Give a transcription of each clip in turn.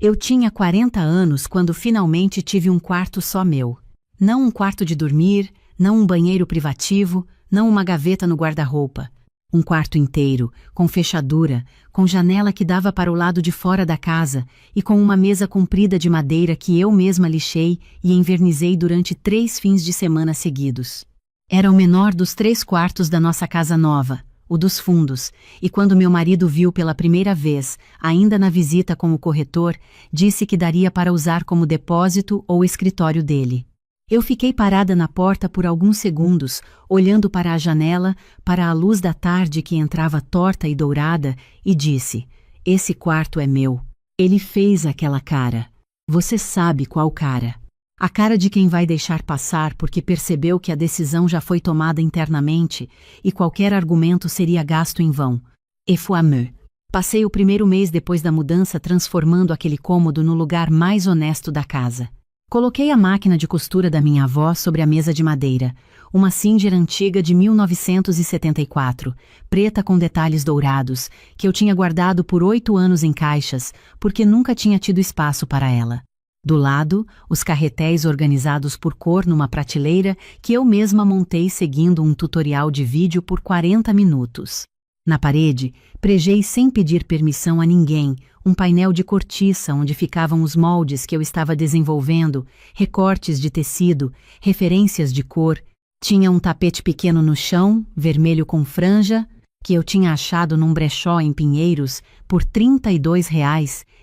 Eu tinha 40 anos quando finalmente tive um quarto só meu. Não um quarto de dormir, não um banheiro privativo, não uma gaveta no guarda-roupa. Um quarto inteiro, com fechadura, com janela que dava para o lado de fora da casa e com uma mesa comprida de madeira que eu mesma lixei e envernizei durante 3 fins de semana seguidos. Era o menor dos 3 quartos da nossa casa nova, o dos fundos, e quando meu marido viu pela primeira vez, ainda na visita com o corretor, disse que daria para usar como depósito ou escritório dele. Eu fiquei parada na porta por alguns segundos, olhando para a janela, para a luz da tarde que entrava torta e dourada, e disse: "Esse quarto é meu." Ele fez aquela cara. Você sabe qual cara. A cara de quem vai deixar passar porque percebeu que a decisão já foi tomada internamente e qualquer argumento seria gasto em vão. Et fameux. Passei o primeiro mês depois da mudança transformando aquele cômodo no lugar mais honesto da casa. Coloquei a máquina de costura da minha avó sobre a mesa de madeira, uma Singer antiga de 1974, preta com detalhes dourados, que eu tinha guardado por 8 anos em caixas, porque nunca tinha tido espaço para ela. Do lado, os carretéis organizados por cor numa prateleira que eu mesma montei seguindo um tutorial de vídeo por 40 minutos. Na parede, prejei sem pedir permissão a ninguém, um painel de cortiça onde ficavam os moldes que eu estava desenvolvendo, recortes de tecido, referências de cor. Tinha um tapete pequeno no chão, vermelho com franja, que eu tinha achado num brechó em Pinheiros por R$ 32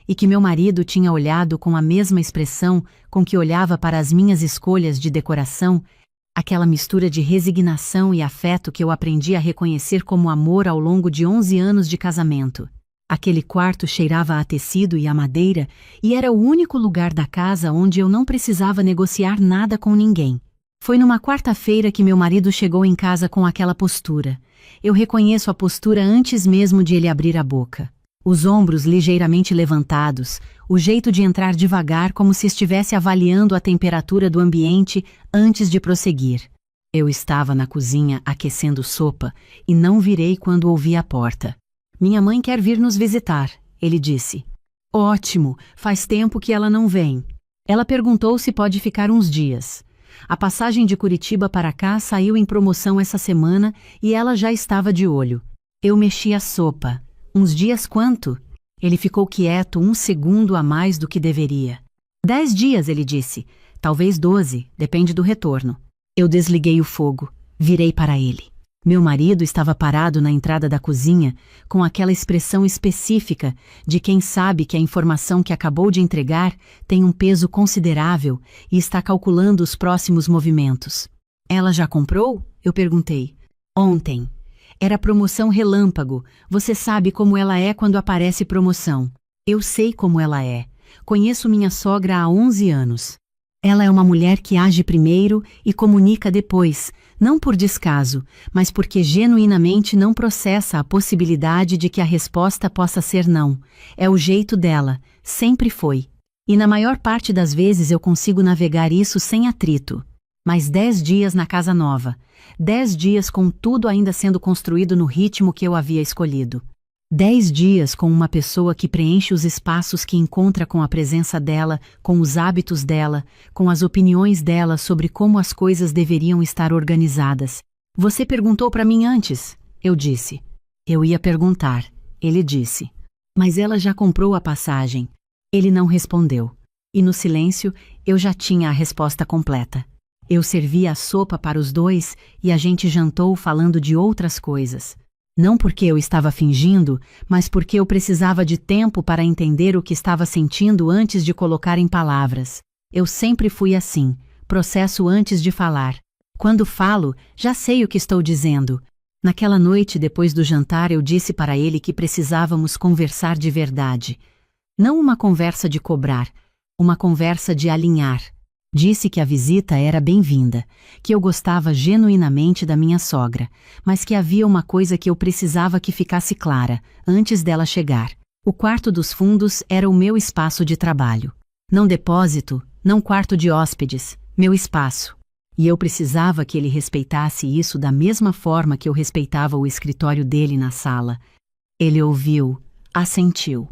e que meu marido tinha olhado com a mesma expressão com que olhava para as minhas escolhas de decoração, aquela mistura de resignação e afeto que eu aprendi a reconhecer como amor ao longo de 11 anos de casamento. Aquele quarto cheirava a tecido e a madeira e era o único lugar da casa onde eu não precisava negociar nada com ninguém. Foi numa quarta-feira que meu marido chegou em casa com aquela postura. Eu reconheço a postura antes mesmo de ele abrir a boca. Os ombros ligeiramente levantados, o jeito de entrar devagar como se estivesse avaliando a temperatura do ambiente antes de prosseguir. Eu estava na cozinha aquecendo sopa e não virei quando ouvi a porta. "Minha mãe quer vir nos visitar", ele disse. "Ótimo, faz tempo que ela não vem." Ela perguntou se pode ficar uns dias. A passagem de Curitiba para cá saiu em promoção essa semana e ela já estava de olho. Eu mexi a sopa. "Uns dias quanto?" Ele ficou quieto 1 segundo a mais do que deveria. 10 dias, ele disse. Talvez 12, depende do retorno. Eu desliguei o fogo. Virei para ele. Meu marido estava parado na entrada da cozinha, com aquela expressão específica de quem sabe que a informação que acabou de entregar tem um peso considerável e está calculando os próximos movimentos. "Ela já comprou?" eu perguntei. "Ontem. Era promoção relâmpago. Você sabe como ela é quando aparece promoção." "Eu sei como ela é. Conheço minha sogra há 11 anos. Ela é uma mulher que age primeiro e comunica depois, não por descaso, mas porque genuinamente não processa a possibilidade de que a resposta possa ser não. É o jeito dela, sempre foi. E na maior parte das vezes eu consigo navegar isso sem atrito. Mas 10 dias na casa nova. 10 dias com tudo ainda sendo construído no ritmo que eu havia escolhido. 10 dias com uma pessoa que preenche os espaços que encontra com a presença dela, com os hábitos dela, com as opiniões dela sobre como as coisas deveriam estar organizadas. "Você perguntou para mim antes", eu disse. "Eu ia perguntar", ele disse. "Mas ela já comprou a passagem." Ele não respondeu. E no silêncio, eu já tinha a resposta completa. Eu servi a sopa para os dois e a gente jantou falando de outras coisas. Não porque eu estava fingindo, mas porque eu precisava de tempo para entender o que estava sentindo antes de colocar em palavras. Eu sempre fui assim, processo antes de falar. Quando falo, já sei o que estou dizendo. Naquela noite, depois do jantar, eu disse para ele que precisávamos conversar de verdade. Não uma conversa de cobrar, uma conversa de alinhar. Disse que a visita era bem-vinda, que eu gostava genuinamente da minha sogra, mas que havia uma coisa que eu precisava que ficasse clara, antes dela chegar. O quarto dos fundos era o meu espaço de trabalho. Não depósito, não quarto de hóspedes, meu espaço. E eu precisava que ele respeitasse isso da mesma forma que eu respeitava o escritório dele na sala. Ele ouviu, assentiu.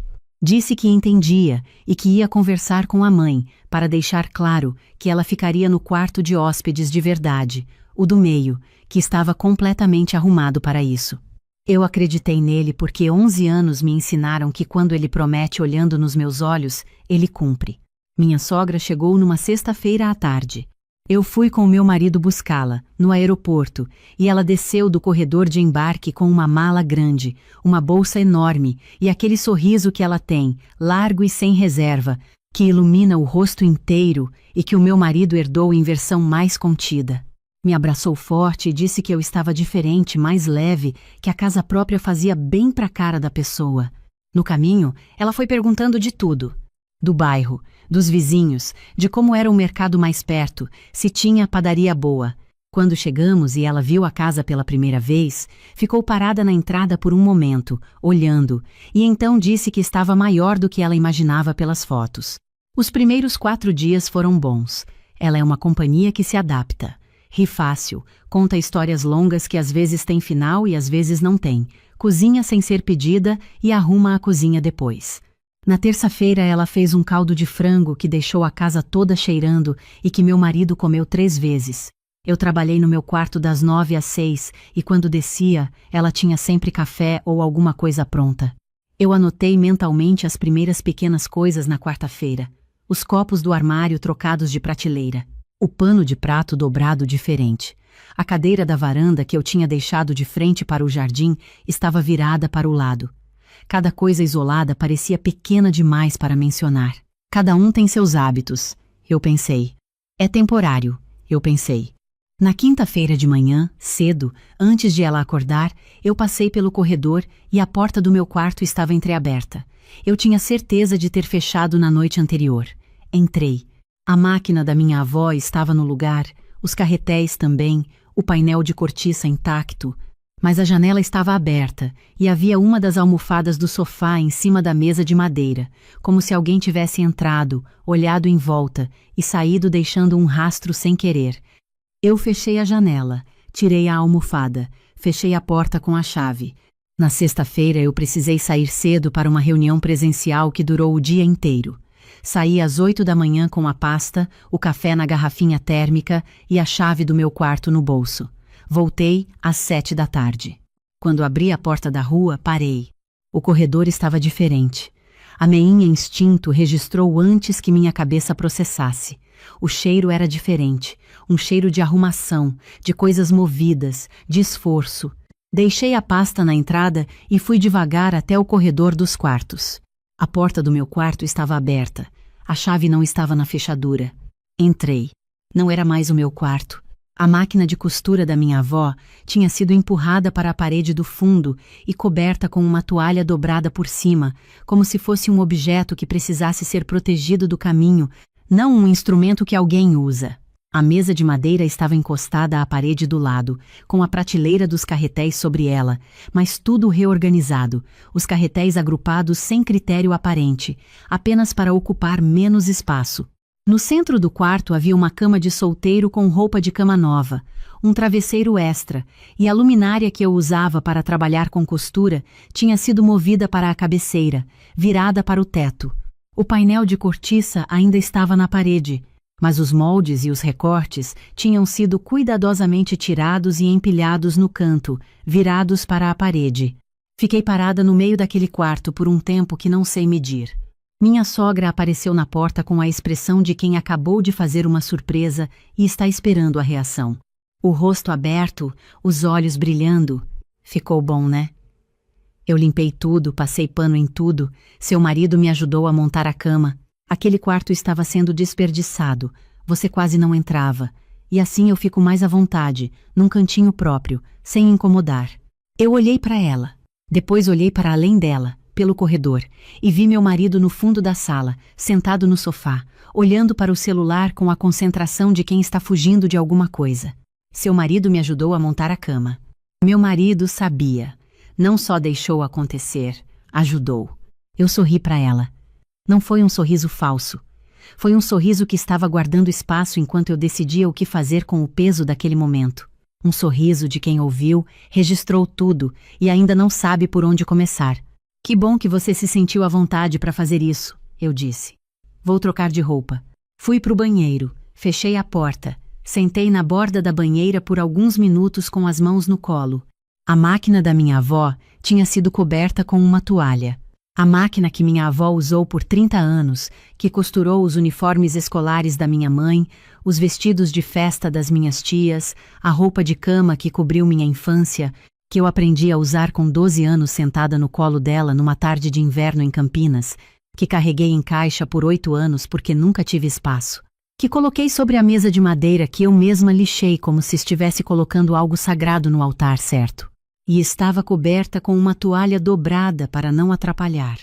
Disse que entendia e que ia conversar com a mãe para deixar claro que ela ficaria no quarto de hóspedes de verdade, o do meio, que estava completamente arrumado para isso. Eu acreditei nele porque 11 anos me ensinaram que quando ele promete olhando nos meus olhos, ele cumpre. Minha sogra chegou numa sexta-feira à tarde. Eu fui com meu marido buscá-la, no aeroporto, e ela desceu do corredor de embarque com uma mala grande, uma bolsa enorme e aquele sorriso que ela tem, largo e sem reserva, que ilumina o rosto inteiro e que o meu marido herdou em versão mais contida. Me abraçou forte e disse que eu estava diferente, mais leve, que a casa própria fazia bem pra cara da pessoa. No caminho, ela foi perguntando de tudo. Do bairro, dos vizinhos, de como era o mercado mais perto, se tinha padaria boa. Quando chegamos e ela viu a casa pela primeira vez, ficou parada na entrada por um momento, olhando, e então disse que estava maior do que ela imaginava pelas fotos. Os primeiros 4 dias foram bons. Ela é uma companhia que se adapta. Ri fácil, conta histórias longas que às vezes têm final e às vezes não tem, cozinha sem ser pedida e arruma a cozinha depois. Na terça-feira ela fez um caldo de frango que deixou a casa toda cheirando e que meu marido comeu 3 vezes. Eu trabalhei no meu quarto das 9 às 6 e quando descia, ela tinha sempre café ou alguma coisa pronta. Eu anotei mentalmente as primeiras pequenas coisas na quarta-feira. Os copos do armário trocados de prateleira. O pano de prato dobrado diferente. A cadeira da varanda que eu tinha deixado de frente para o jardim estava virada para o lado. Cada coisa isolada parecia pequena demais para mencionar. Cada um tem seus hábitos, eu pensei. É temporário, eu pensei. Na quinta-feira de manhã, cedo, antes de ela acordar, eu passei pelo corredor e a porta do meu quarto estava entreaberta. Eu tinha certeza de ter fechado na noite anterior. Entrei. A máquina da minha avó estava no lugar, os carretéis também, o painel de cortiça intacto. Mas a janela estava aberta e havia uma das almofadas do sofá em cima da mesa de madeira, como se alguém tivesse entrado, olhado em volta e saído deixando um rastro sem querer. Eu fechei a janela, tirei a almofada, fechei a porta com a chave. Na sexta-feira eu precisei sair cedo para uma reunião presencial que durou o dia inteiro. Saí às 8 da manhã com a pasta, o café na garrafinha térmica e a chave do meu quarto no bolso. Voltei às 7 da tarde. Quando abri a porta da rua, parei. O corredor estava diferente. A meinha instinto registrou antes que minha cabeça processasse. O cheiro era diferente, um cheiro de arrumação, de coisas movidas, de esforço. Deixei a pasta na entrada e fui devagar até o corredor dos quartos. A porta do meu quarto estava aberta. A chave não estava na fechadura. Entrei. Não era mais o meu quarto. A máquina de costura da minha avó tinha sido empurrada para a parede do fundo e coberta com uma toalha dobrada por cima, como se fosse um objeto que precisasse ser protegido do caminho, não um instrumento que alguém usa. A mesa de madeira estava encostada à parede do lado, com a prateleira dos carretéis sobre ela, mas tudo reorganizado, os carretéis agrupados sem critério aparente, apenas para ocupar menos espaço. No centro do quarto havia uma cama de solteiro com roupa de cama nova, um travesseiro extra, e a luminária que eu usava para trabalhar com costura tinha sido movida para a cabeceira, virada para o teto. O painel de cortiça ainda estava na parede, mas os moldes e os recortes tinham sido cuidadosamente tirados e empilhados no canto, virados para a parede. Fiquei parada no meio daquele quarto por um tempo que não sei medir. Minha sogra apareceu na porta com a expressão de quem acabou de fazer uma surpresa e está esperando a reação. O rosto aberto, os olhos brilhando. Ficou bom, né? Eu limpei tudo, passei pano em tudo. Seu marido me ajudou a montar a cama. Aquele quarto estava sendo desperdiçado. Você quase não entrava. E assim eu fico mais à vontade, num cantinho próprio, sem incomodar. Eu olhei para ela. Depois olhei para além dela, pelo corredor, e vi meu marido no fundo da sala, sentado no sofá, olhando para o celular com a concentração de quem está fugindo de alguma coisa. Seu marido me ajudou a montar a cama. Meu marido sabia. Não só deixou acontecer, ajudou. Eu sorri para ela. Não foi um sorriso falso. Foi um sorriso que estava guardando espaço enquanto eu decidia o que fazer com o peso daquele momento. Um sorriso de quem ouviu, registrou tudo e ainda não sabe por onde começar. Que bom que você se sentiu à vontade para fazer isso, eu disse. Vou trocar de roupa. Fui para o banheiro, fechei a porta, sentei na borda da banheira por alguns minutos com as mãos no colo. A máquina da minha avó tinha sido coberta com uma toalha. A máquina que minha avó usou por 30 anos, que costurou os uniformes escolares da minha mãe, os vestidos de festa das minhas tias, a roupa de cama que cobriu minha infância, que eu aprendi a usar com 12 anos sentada no colo dela numa tarde de inverno em Campinas, que carreguei em caixa por 8 anos porque nunca tive espaço, que coloquei sobre a mesa de madeira que eu mesma lixei como se estivesse colocando algo sagrado no altar certo. E estava coberta com uma toalha dobrada para não atrapalhar.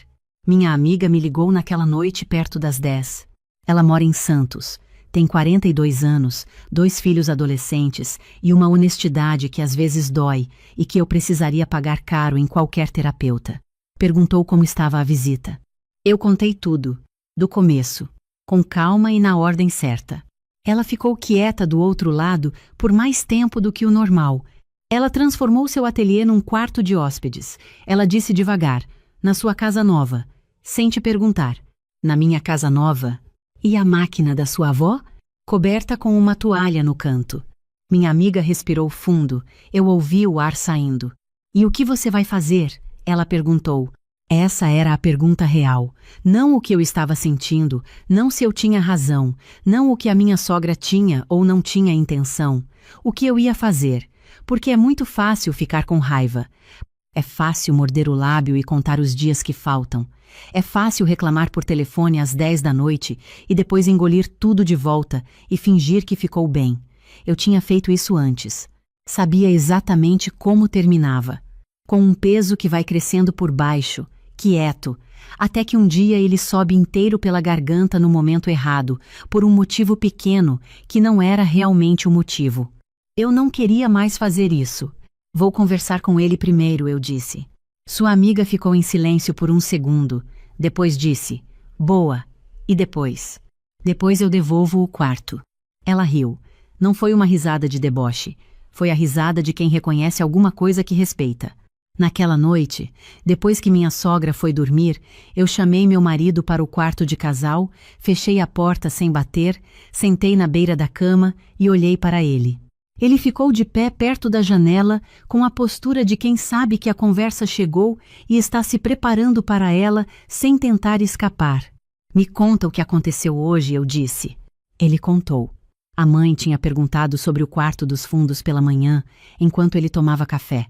Minha amiga me ligou naquela noite perto das 10. Ela mora em Santos, tem 42 anos, 2 filhos adolescentes e uma honestidade que às vezes dói e que eu precisaria pagar caro em qualquer terapeuta. Perguntou como estava a visita. Eu contei tudo, do começo, com calma e na ordem certa. Ela ficou quieta do outro lado por mais tempo do que o normal. Ela transformou seu ateliê num quarto de hóspedes. Ela disse devagar, na sua casa nova, sem te perguntar. Na minha casa nova? E a máquina da sua avó? Coberta com uma toalha no canto. Minha amiga respirou fundo. Eu ouvi o ar saindo. E o que você vai fazer? Ela perguntou. Essa era a pergunta real. Não o que eu estava sentindo, não se eu tinha razão, não o que a minha sogra tinha ou não tinha intenção. O que eu ia fazer? Porque é muito fácil ficar com raiva. É fácil morder o lábio e contar os dias que faltam. É fácil reclamar por telefone às 10 da noite e depois engolir tudo de volta e fingir que ficou bem. Eu tinha feito isso antes. Sabia exatamente como terminava. Com um peso que vai crescendo por baixo, quieto, até que um dia ele sobe inteiro pela garganta no momento errado, por um motivo pequeno que não era realmente o motivo. Eu não queria mais fazer isso. Vou conversar com ele primeiro, eu disse. Sua amiga ficou em silêncio por um segundo. Depois disse, boa. E depois? Depois eu devolvo o quarto. Ela riu. Não foi uma risada de deboche. Foi a risada de quem reconhece alguma coisa que respeita. Naquela noite, depois que minha sogra foi dormir, eu chamei meu marido para o quarto de casal, fechei a porta sem bater, sentei na beira da cama e olhei para ele. Ele ficou de pé perto da janela, com a postura de quem sabe que a conversa chegou e está se preparando para ela sem tentar escapar. Me conta o que aconteceu hoje, eu disse. Ele contou. A mãe tinha perguntado sobre o quarto dos fundos pela manhã, enquanto ele tomava café.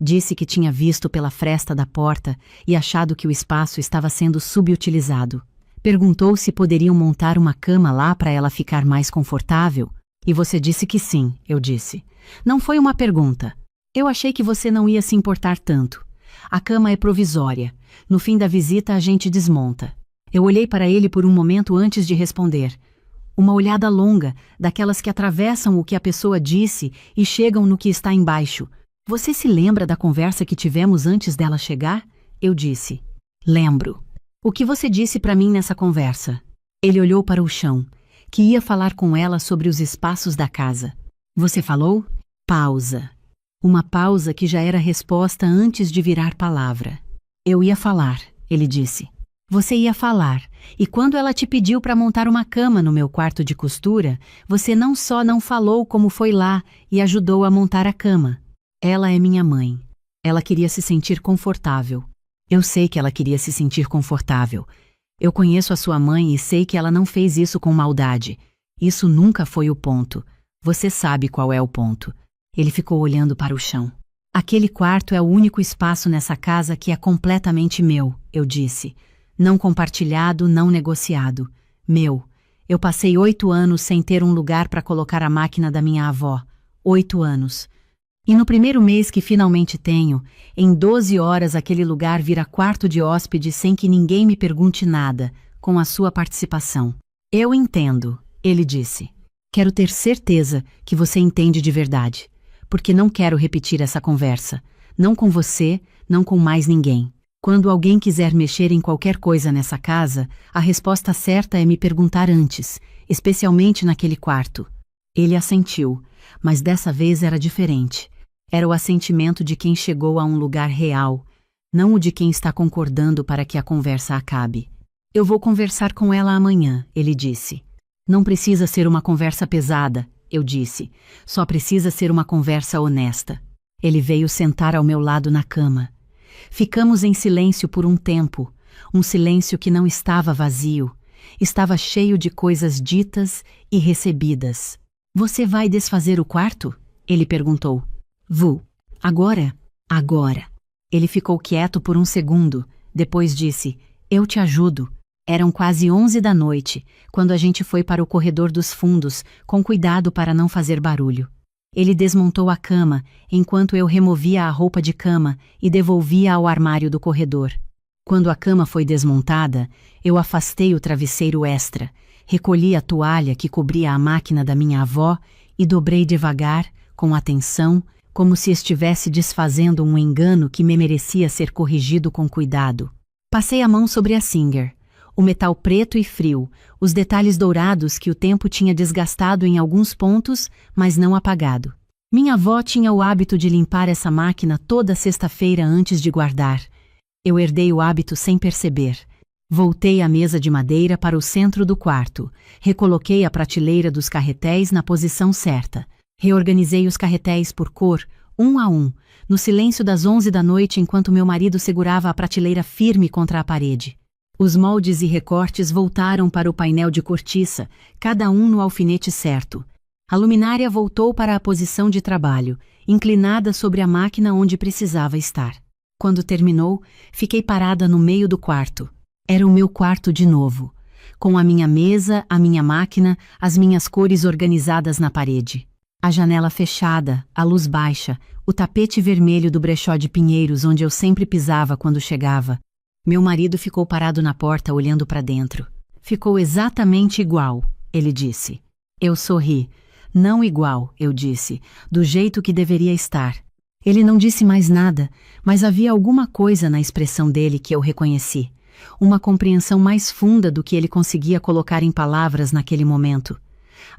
Disse que tinha visto pela fresta da porta e achado que o espaço estava sendo subutilizado. Perguntou se poderiam montar uma cama lá para ela ficar mais confortável. E você disse que sim, eu disse. Não foi uma pergunta. Eu achei que você não ia se importar tanto. A cama é provisória. No fim da visita a gente desmonta. Eu olhei para ele por um momento antes de responder. Uma olhada longa, daquelas que atravessam o que a pessoa disse e chegam no que está embaixo. Você se lembra da conversa que tivemos antes dela chegar? Eu disse. Lembro. O que você disse para mim nessa conversa? Ele olhou para o chão, que ia falar com ela sobre os espaços da casa. Você falou? Pausa. Uma pausa que já era resposta antes de virar palavra. Eu ia falar, ele disse. Você ia falar, e quando ela te pediu para montar uma cama no meu quarto de costura, você não só não falou como foi lá e ajudou a montar a cama. Ela é minha mãe. Ela queria se sentir confortável. Eu sei que ela queria se sentir confortável. Eu conheço a sua mãe e sei que ela não fez isso com maldade. Isso nunca foi o ponto. Você sabe qual é o ponto. Ele ficou olhando para o chão. Aquele quarto é o único espaço nessa casa que é completamente meu, eu disse. Não compartilhado, não negociado. Meu. Eu passei 8 anos sem ter um lugar para colocar a máquina da minha avó. 8 anos. E no primeiro mês que finalmente tenho, em 12 horas aquele lugar vira quarto de hóspede sem que ninguém me pergunte nada, com a sua participação. Eu entendo, ele disse. Quero ter certeza que você entende de verdade, porque não quero repetir essa conversa, não com você, não com mais ninguém. Quando alguém quiser mexer em qualquer coisa nessa casa, a resposta certa é me perguntar antes, especialmente naquele quarto. Ele assentiu, mas dessa vez era diferente. Era o assentimento de quem chegou a um lugar real. não o de quem está concordando para que a conversa acabe. Eu vou conversar com ela amanhã, ele disse. Não precisa ser uma conversa pesada, eu disse. Só precisa ser uma conversa honesta. Ele veio sentar ao meu lado na cama. Ficamos em silêncio por um tempo, um silêncio que não estava vazio. Estava cheio de coisas ditas e recebidas. Você vai desfazer o quarto? Ele perguntou. Vou. Agora? Agora. Ele ficou quieto por um segundo, depois disse, eu te ajudo. Eram quase 11 da noite, quando a gente foi para o corredor dos fundos, com cuidado para não fazer barulho. Ele desmontou a cama, enquanto eu removia a roupa de cama e devolvia ao armário do corredor. Quando a cama foi desmontada, eu afastei o travesseiro extra, recolhi a toalha que cobria a máquina da minha avó e dobrei devagar, com atenção, como se estivesse desfazendo um engano que me merecia ser corrigido com cuidado. Passei a mão sobre a Singer. O metal preto e frio, os detalhes dourados que o tempo tinha desgastado em alguns pontos, mas não apagado. Minha avó tinha o hábito de limpar essa máquina toda sexta-feira antes de guardar. Eu herdei o hábito sem perceber. Voltei a mesa de madeira para o centro do quarto, recoloquei a prateleira dos carretéis na posição certa, reorganizei os carretéis por cor, um a um, no silêncio das 11 da noite enquanto meu marido segurava a prateleira firme contra a parede. Os moldes e recortes voltaram para o painel de cortiça, cada um no alfinete certo. A luminária voltou para a posição de trabalho, inclinada sobre a máquina onde precisava estar. Quando terminou, fiquei parada no meio do quarto. Era o meu quarto de novo, com a minha mesa, a minha máquina, as minhas cores organizadas na parede. A janela fechada, a luz baixa, o tapete vermelho do brechó de Pinheiros onde eu sempre pisava quando chegava. Meu marido ficou parado na porta olhando para dentro. Ficou exatamente igual, ele disse. Eu sorri. Não igual, eu disse, do jeito que deveria estar. Ele não disse mais nada, mas havia alguma coisa na expressão dele que eu reconheci. Uma compreensão mais funda do que ele conseguia colocar em palavras naquele momento.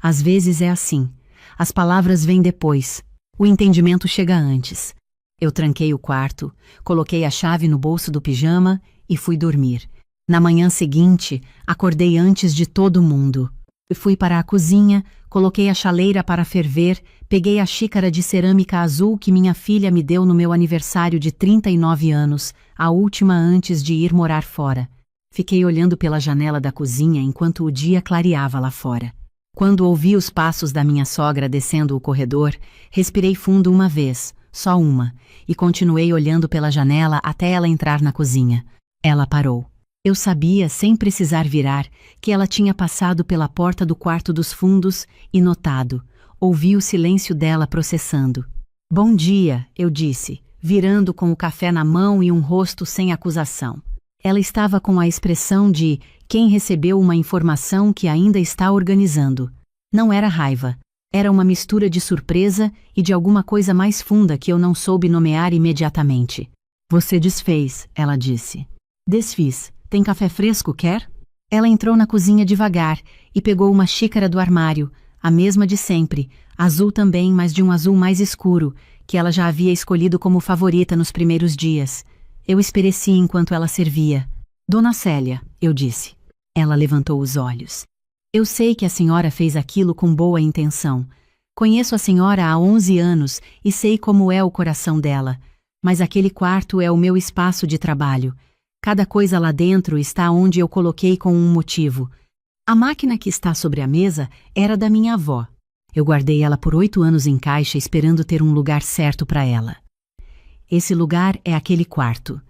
Às vezes é assim. As palavras vêm depois. O entendimento chega antes. Eu tranquei o quarto, coloquei a chave no bolso do pijama e fui dormir. Na manhã seguinte, acordei antes de todo mundo. Fui para a cozinha, coloquei a chaleira para ferver, peguei a xícara de cerâmica azul que minha filha me deu no meu aniversário de 39 anos, a última antes de ir morar fora. Fiquei olhando pela janela da cozinha enquanto o dia clareava lá fora. Quando ouvi os passos da minha sogra descendo o corredor, respirei fundo uma vez, só uma, e continuei olhando pela janela até ela entrar na cozinha. Ela parou. Eu sabia, sem precisar virar, que ela tinha passado pela porta do quarto dos fundos e notado. Ouvi o silêncio dela processando. Bom dia, eu disse, virando com o café na mão e um rosto sem acusação. Ela estava com a expressão de quem recebeu uma informação que ainda está organizando. Não era raiva. Era uma mistura de surpresa e de alguma coisa mais funda que eu não soube nomear imediatamente. Você desfez, ela disse. Desfiz. Tem café fresco, quer? Ela entrou na cozinha devagar e pegou uma xícara do armário, a mesma de sempre, azul também, mas de um azul mais escuro, que ela já havia escolhido como favorita nos primeiros dias. Eu espereci enquanto ela servia. Dona Célia, eu disse. Ela levantou os olhos. Eu sei que a senhora fez aquilo com boa intenção. Conheço a senhora há 11 anos e sei como é o coração dela. Mas aquele quarto é o meu espaço de trabalho. Cada coisa lá dentro está onde eu coloquei com um motivo. A máquina que está sobre a mesa era da minha avó. Eu guardei ela por 8 anos em caixa esperando ter um lugar certo para ela. Esse lugar é aquele quarto.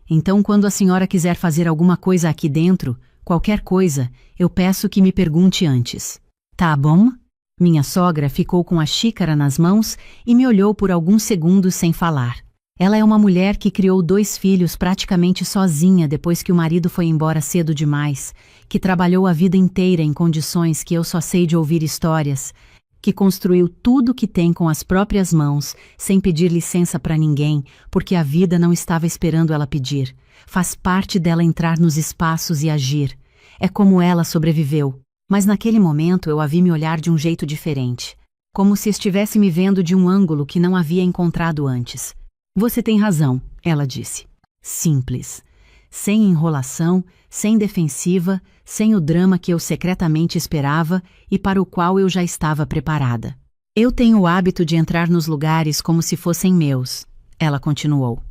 Então, quando a senhora quiser fazer alguma coisa aqui dentro, qualquer coisa, eu peço que me pergunte antes. Tá bom? Minha sogra ficou com a xícara nas mãos e me olhou por alguns segundos sem falar. Ela é uma mulher que criou 2 filhos praticamente sozinha depois que o marido foi embora cedo demais, que trabalhou a vida inteira em condições que eu só sei de ouvir histórias, que construiu tudo que tem com as próprias mãos, sem pedir licença para ninguém, porque a vida não estava esperando ela pedir. Faz parte dela entrar nos espaços e agir. É como ela sobreviveu. Mas naquele momento eu a vi me olhar de um jeito diferente, como se estivesse me vendo de um ângulo que não havia encontrado antes. Você tem razão, ela disse. Simples. Sem enrolação, sem defensiva, sem o drama que eu secretamente esperava e para o qual eu já estava preparada. Eu tenho o hábito de entrar nos lugares como se fossem meus, ela continuou.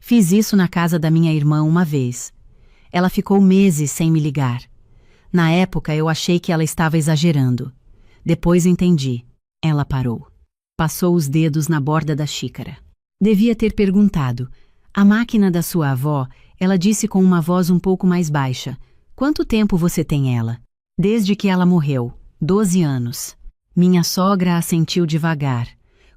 Fiz isso na casa da minha irmã uma vez. Ela ficou meses sem me ligar. Na época eu achei que ela estava exagerando. Depois entendi. Ela parou. Passou os dedos na borda da xícara. Devia ter perguntado. A máquina da sua avó, ela disse com uma voz um pouco mais baixa. Quanto tempo você tem ela? Desde que ela morreu. 12 anos. Minha sogra assentiu devagar,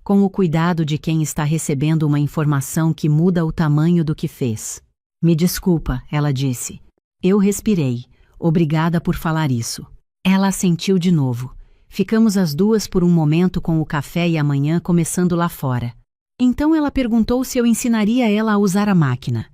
com o cuidado de quem está recebendo uma informação que muda o tamanho do que fez. Me desculpa, ela disse. Eu respirei. Obrigada por falar isso. Ela assentiu de novo. Ficamos as duas por um momento com o café e a manhã começando lá fora. Então ela perguntou se eu ensinaria ela a usar a máquina.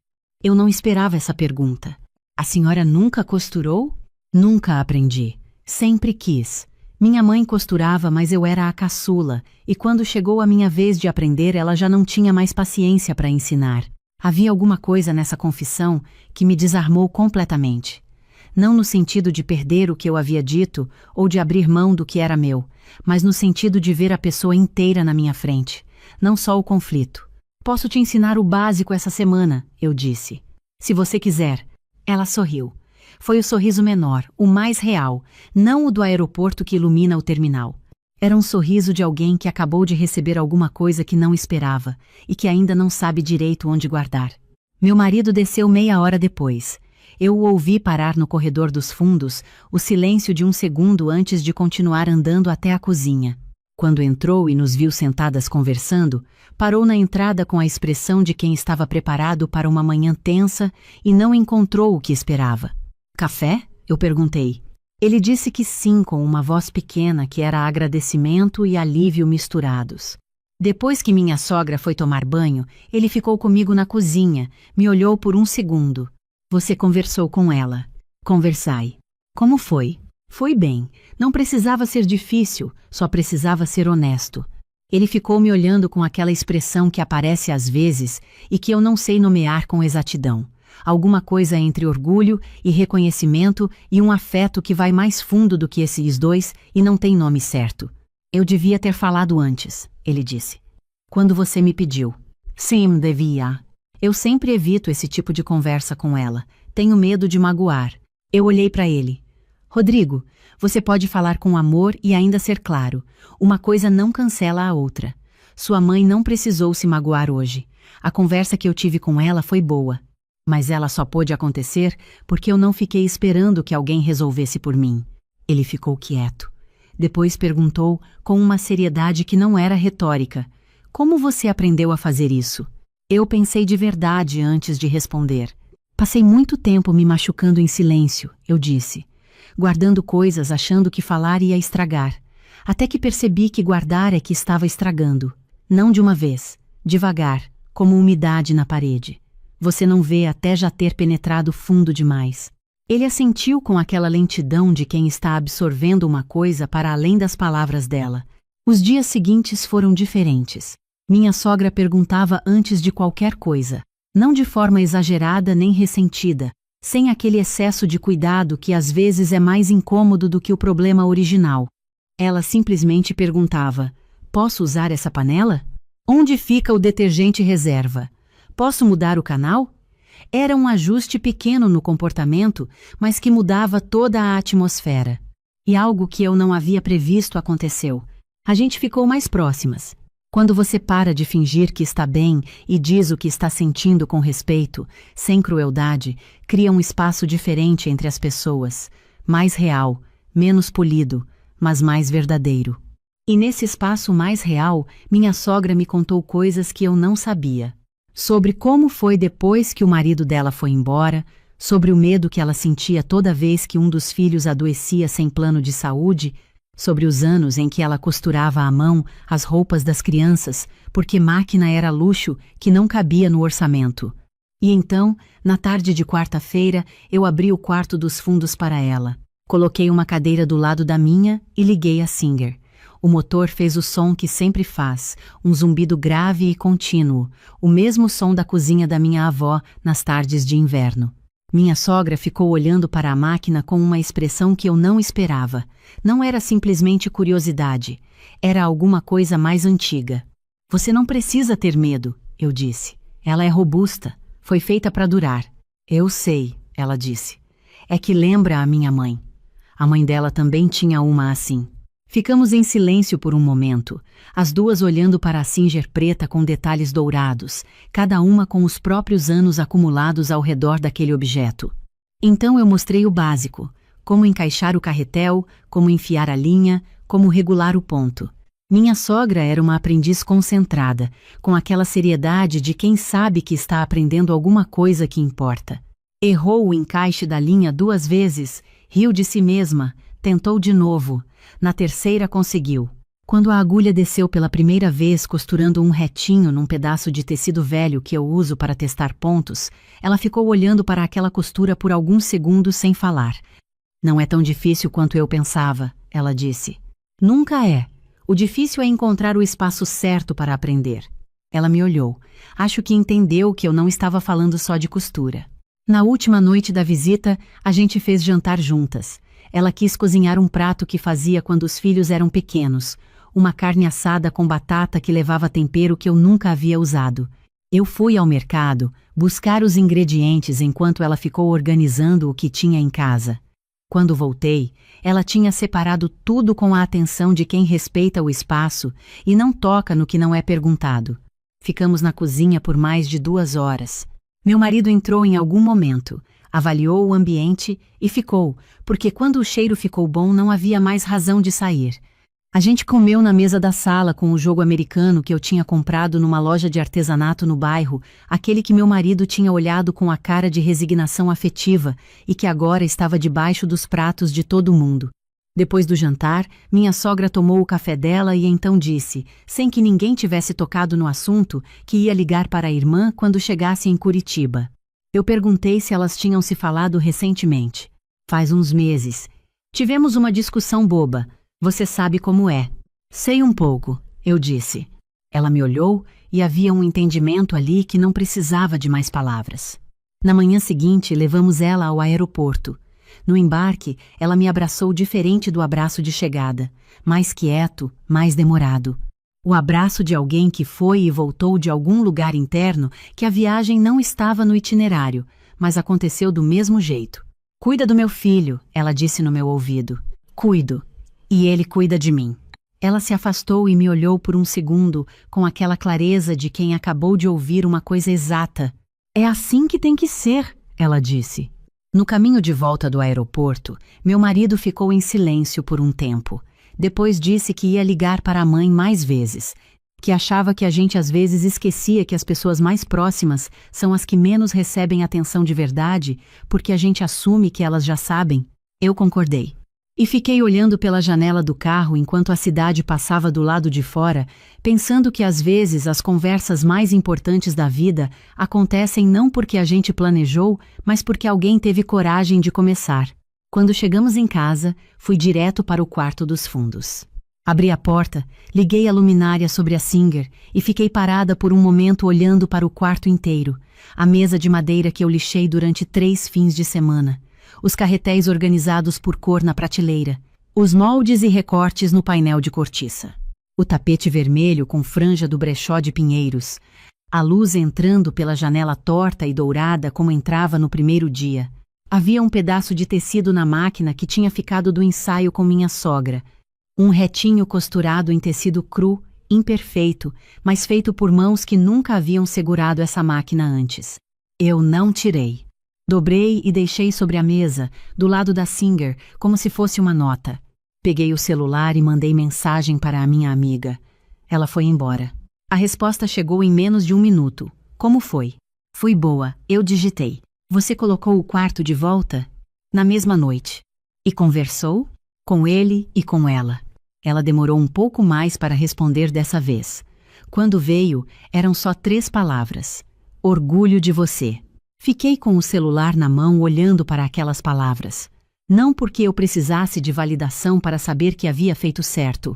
Eu não esperava essa pergunta. A senhora nunca costurou? Nunca aprendi. Sempre quis. Minha mãe costurava, mas eu era a caçula, e quando chegou a minha vez de aprender, ela já não tinha mais paciência para ensinar. Havia alguma coisa nessa confissão que me desarmou completamente. Não no sentido de perder o que eu havia dito ou de abrir mão do que era meu, mas no sentido de ver a pessoa inteira na minha frente, não só o conflito. Posso te ensinar o básico essa semana, eu disse. Se você quiser. Ela sorriu. Foi o sorriso menor, o mais real, não o do aeroporto que ilumina o terminal. Era um sorriso de alguém que acabou de receber alguma coisa que não esperava e que ainda não sabe direito onde guardar. Meu marido desceu meia hora depois. Eu o ouvi parar no corredor dos fundos, o silêncio de um segundo antes de continuar andando até a cozinha. Quando entrou e nos viu sentadas conversando, parou na entrada com a expressão de quem estava preparado para uma manhã tensa e não encontrou o que esperava. Café? Eu perguntei. Ele disse que sim, com uma voz pequena que era agradecimento e alívio misturados. Depois que minha sogra foi tomar banho, ele ficou comigo na cozinha, me olhou por um segundo. Você conversou com ela. Conversai. Como foi? Foi bem. Não precisava ser difícil, só precisava ser honesto. Ele ficou me olhando com aquela expressão que aparece às vezes e que eu não sei nomear com exatidão. Alguma coisa entre orgulho e reconhecimento e um afeto que vai mais fundo do que esses dois e não tem nome certo. Eu devia ter falado antes, ele disse. Quando você me pediu. Sim, devia. Eu sempre evito esse tipo de conversa com ela. Tenho medo de magoar. Eu olhei para ele. Rodrigo, você pode falar com amor e ainda ser claro. Uma coisa não cancela a outra. Sua mãe não precisou se magoar hoje. A conversa que eu tive com ela foi boa. Mas ela só pôde acontecer porque eu não fiquei esperando que alguém resolvesse por mim. Ele ficou quieto. Depois perguntou com uma seriedade que não era retórica. Como você aprendeu a fazer isso? Eu pensei de verdade antes de responder. Passei muito tempo me machucando em silêncio, eu disse. Guardando coisas achando que falar ia estragar. Até que percebi que guardar é que estava estragando. Não de uma vez, devagar, como umidade na parede. Você não vê até já ter penetrado fundo demais. Ele assentiu com aquela lentidão de quem está absorvendo uma coisa para além das palavras dela. Os dias seguintes foram diferentes. Minha sogra perguntava antes de qualquer coisa, não de forma exagerada nem ressentida, sem aquele excesso de cuidado que às vezes é mais incômodo do que o problema original. Ela simplesmente perguntava: posso usar essa panela? Onde fica o detergente reserva? Posso mudar o canal? Era um ajuste pequeno no comportamento, mas que mudava toda a atmosfera. E algo que eu não havia previsto aconteceu. A gente ficou mais próximas. Quando você para de fingir que está bem e diz o que está sentindo com respeito, sem crueldade, cria um espaço diferente entre as pessoas, mais real, menos polido, mas mais verdadeiro. E nesse espaço mais real, minha sogra me contou coisas que eu não sabia. Sobre como foi depois que o marido dela foi embora, sobre o medo que ela sentia toda vez que um dos filhos adoecia sem plano de saúde, sobre os anos em que ela costurava à mão as roupas das crianças, porque máquina era luxo que não cabia no orçamento. E então, na tarde de quarta-feira, eu abri o quarto dos fundos para ela. Coloquei uma cadeira do lado da minha e liguei a Singer. O motor fez o som que sempre faz, um zumbido grave e contínuo, o mesmo som da cozinha da minha avó nas tardes de inverno. Minha sogra ficou olhando para a máquina com uma expressão que eu não esperava. Não era simplesmente curiosidade, era alguma coisa mais antiga. Você não precisa ter medo, eu disse. Ela é robusta, foi feita para durar. Eu sei, ela disse. É que lembra a minha mãe. A mãe dela também tinha uma assim. Ficamos em silêncio por um momento, as duas olhando para a Singer preta com detalhes dourados, cada uma com os próprios anos acumulados ao redor daquele objeto. Então eu mostrei o básico, como encaixar o carretel, como enfiar a linha, como regular o ponto. Minha sogra era uma aprendiz concentrada, com aquela seriedade de quem sabe que está aprendendo alguma coisa que importa. Errou o encaixe da linha 2 vezes, riu de si mesma, tentou de novo. Na terceira conseguiu. Quando a agulha desceu pela primeira vez costurando um retinho num pedaço de tecido velho que eu uso para testar pontos, ela ficou olhando para aquela costura por alguns segundos sem falar. Não é tão difícil quanto eu pensava, ela disse. Nunca é. O difícil é encontrar o espaço certo para aprender. Ela me olhou. Acho que entendeu que eu não estava falando só de costura. Na última noite da visita, a gente fez jantar juntas. Ela quis cozinhar um prato que fazia quando os filhos eram pequenos, uma carne assada com batata que levava tempero que eu nunca havia usado. Eu fui ao mercado buscar os ingredientes enquanto ela ficou organizando o que tinha em casa. Quando voltei, ela tinha separado tudo com a atenção de quem respeita o espaço e não toca no que não é perguntado. Ficamos na cozinha por mais de 2 horas. Meu marido entrou em algum momento, avaliou o ambiente e ficou, porque quando o cheiro ficou bom não havia mais razão de sair. A gente comeu na mesa da sala com o jogo americano que eu tinha comprado numa loja de artesanato no bairro, aquele que meu marido tinha olhado com a cara de resignação afetiva e que agora estava debaixo dos pratos de todo mundo. Depois do jantar, minha sogra tomou o café dela e então disse, sem que ninguém tivesse tocado no assunto, que ia ligar para a irmã quando chegasse em Curitiba. Eu perguntei se elas tinham se falado recentemente. Faz uns meses. Tivemos uma discussão boba. Você sabe como é. Sei um pouco, eu disse. Ela me olhou e havia um entendimento ali que não precisava de mais palavras. Na manhã seguinte, levamos ela ao aeroporto. No embarque, ela me abraçou diferente do abraço de chegada, mais quieto, mais demorado. O abraço de alguém que foi e voltou de algum lugar interno que a viagem não estava no itinerário, mas aconteceu do mesmo jeito. Cuida do meu filho, ela disse no meu ouvido. Cuido. E ele cuida de mim. Ela se afastou e me olhou por um segundo com aquela clareza de quem acabou de ouvir uma coisa exata. É assim que tem que ser, ela disse. No caminho de volta do aeroporto, meu marido ficou em silêncio por um tempo. Depois disse que ia ligar para a mãe mais vezes, que achava que a gente às vezes esquecia que as pessoas mais próximas são as que menos recebem atenção de verdade, porque a gente assume que elas já sabem. Eu concordei. E fiquei olhando pela janela do carro enquanto a cidade passava do lado de fora, pensando que às vezes as conversas mais importantes da vida acontecem não porque a gente planejou, mas porque alguém teve coragem de começar. Quando chegamos em casa, fui direto para o quarto dos fundos. Abri a porta, liguei a luminária sobre a Singer e fiquei parada por um momento olhando para o quarto inteiro, a mesa de madeira que eu lixei durante 3 fins de semana, os carretéis organizados por cor na prateleira, os moldes e recortes no painel de cortiça, o tapete vermelho com franja do brechó de pinheiros, a luz entrando pela janela torta e dourada como entrava no primeiro dia. Havia um pedaço de tecido na máquina que tinha ficado do ensaio com minha sogra, um retinho costurado em tecido cru, imperfeito, mas feito por mãos que nunca haviam segurado essa máquina antes. Eu não tirei. Dobrei e deixei sobre a mesa, do lado da Singer, como se fosse uma nota. Peguei o celular e mandei mensagem para a minha amiga. Ela foi embora. A resposta chegou em menos de 1 minuto. Como foi? Fui boa, eu digitei. Você colocou o quarto de volta? Na mesma noite. E conversou? Com ele e com ela. Ela demorou um pouco mais para responder dessa vez. Quando veio, eram só 3 palavras. Orgulho de você. Fiquei com o celular na mão olhando para aquelas palavras. Não porque eu precisasse de validação para saber que havia feito certo,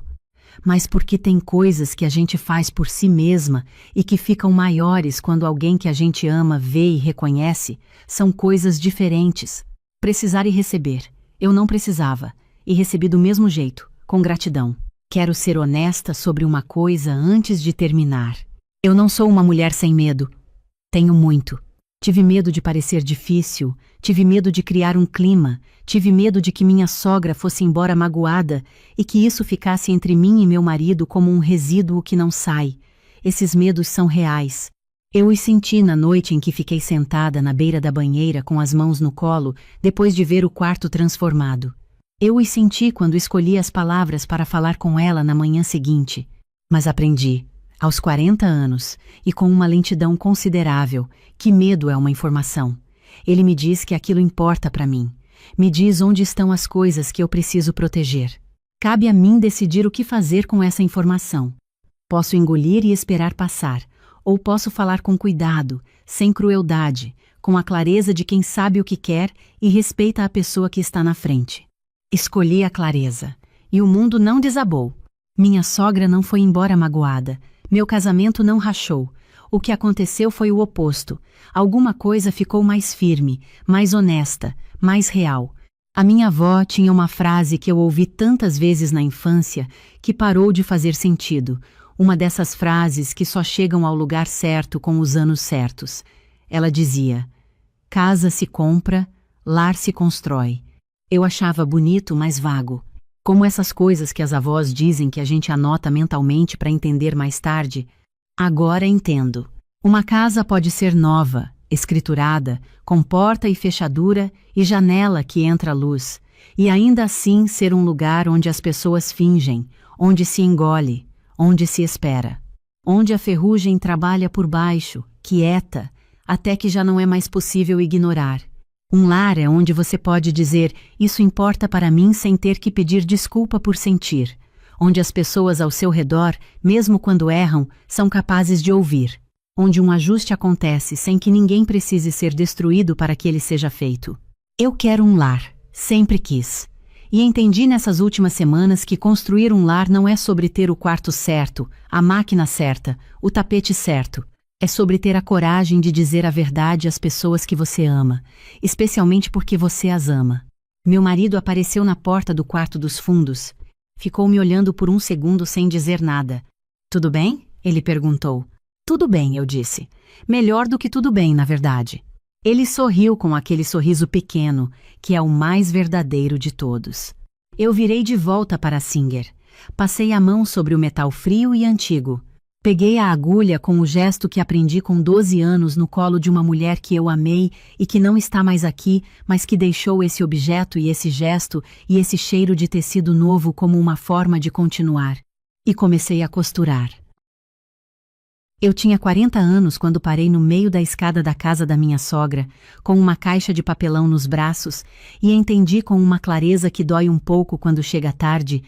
mas porque tem coisas que a gente faz por si mesma e que ficam maiores quando alguém que a gente ama vê e reconhece, são coisas diferentes. Precisar e receber. Eu não precisava, e recebi do mesmo jeito, com gratidão. Quero ser honesta sobre uma coisa antes de terminar. Eu não sou uma mulher sem medo. Tenho muito. Tive medo de parecer difícil, tive medo de criar um clima, tive medo de que minha sogra fosse embora magoada e que isso ficasse entre mim e meu marido como um resíduo que não sai. Esses medos são reais. Eu os senti na noite em que fiquei sentada na beira da banheira com as mãos no colo, depois de ver o quarto transformado. Eu os senti quando escolhi as palavras para falar com ela na manhã seguinte. Mas aprendi, aos 40 anos, e com uma lentidão considerável, que medo é uma informação. Ele me diz que aquilo importa para mim. Me diz onde estão as coisas que eu preciso proteger. Cabe a mim decidir o que fazer com essa informação. Posso engolir e esperar passar, ou posso falar com cuidado, sem crueldade, com a clareza de quem sabe o que quer e respeita a pessoa que está na frente. Escolhi a clareza, e o mundo não desabou. Minha sogra não foi embora magoada, meu casamento não rachou. O que aconteceu foi o oposto. Alguma coisa ficou mais firme, mais honesta, mais real. A minha avó tinha uma frase que eu ouvi tantas vezes na infância que parou de fazer sentido. Uma dessas frases que só chegam ao lugar certo com os anos certos. Ela dizia: casa se compra, lar se constrói. Eu achava bonito, mas vago. Como essas coisas que as avós dizem que a gente anota mentalmente para entender mais tarde. Agora entendo. Uma casa pode ser nova, escriturada, com porta e fechadura e janela que entra luz, e ainda assim ser um lugar onde as pessoas fingem, onde se engole, onde se espera, onde a ferrugem trabalha por baixo, quieta, até que já não é mais possível ignorar. Um lar é onde você pode dizer, isso importa para mim sem ter que pedir desculpa por sentir, onde as pessoas ao seu redor, mesmo quando erram, são capazes de ouvir, onde um ajuste acontece sem que ninguém precise ser destruído para que ele seja feito. Eu quero um lar, sempre quis. E entendi nessas últimas semanas que construir um lar não é sobre ter o quarto certo, a máquina certa, o tapete certo. É sobre ter a coragem de dizer a verdade às pessoas que você ama, especialmente porque você as ama. Meu marido apareceu na porta do quarto dos fundos. Ficou me olhando por um segundo sem dizer nada. Tudo bem? Ele perguntou. Tudo bem, eu disse. Melhor do que tudo bem, na verdade. Ele sorriu com aquele sorriso pequeno, que é o mais verdadeiro de todos. Eu virei de volta para Singer. Passei a mão sobre o metal frio e antigo. Peguei a agulha com o gesto que aprendi com 12 anos no colo de uma mulher que eu amei e que não está mais aqui, mas que deixou esse objeto e esse gesto e esse cheiro de tecido novo como uma forma de continuar. E comecei a costurar. Eu tinha 40 anos quando parei no meio da escada da casa da minha sogra, com uma caixa de papelão nos braços, e entendi com uma clareza que dói um pouco quando chega tarde,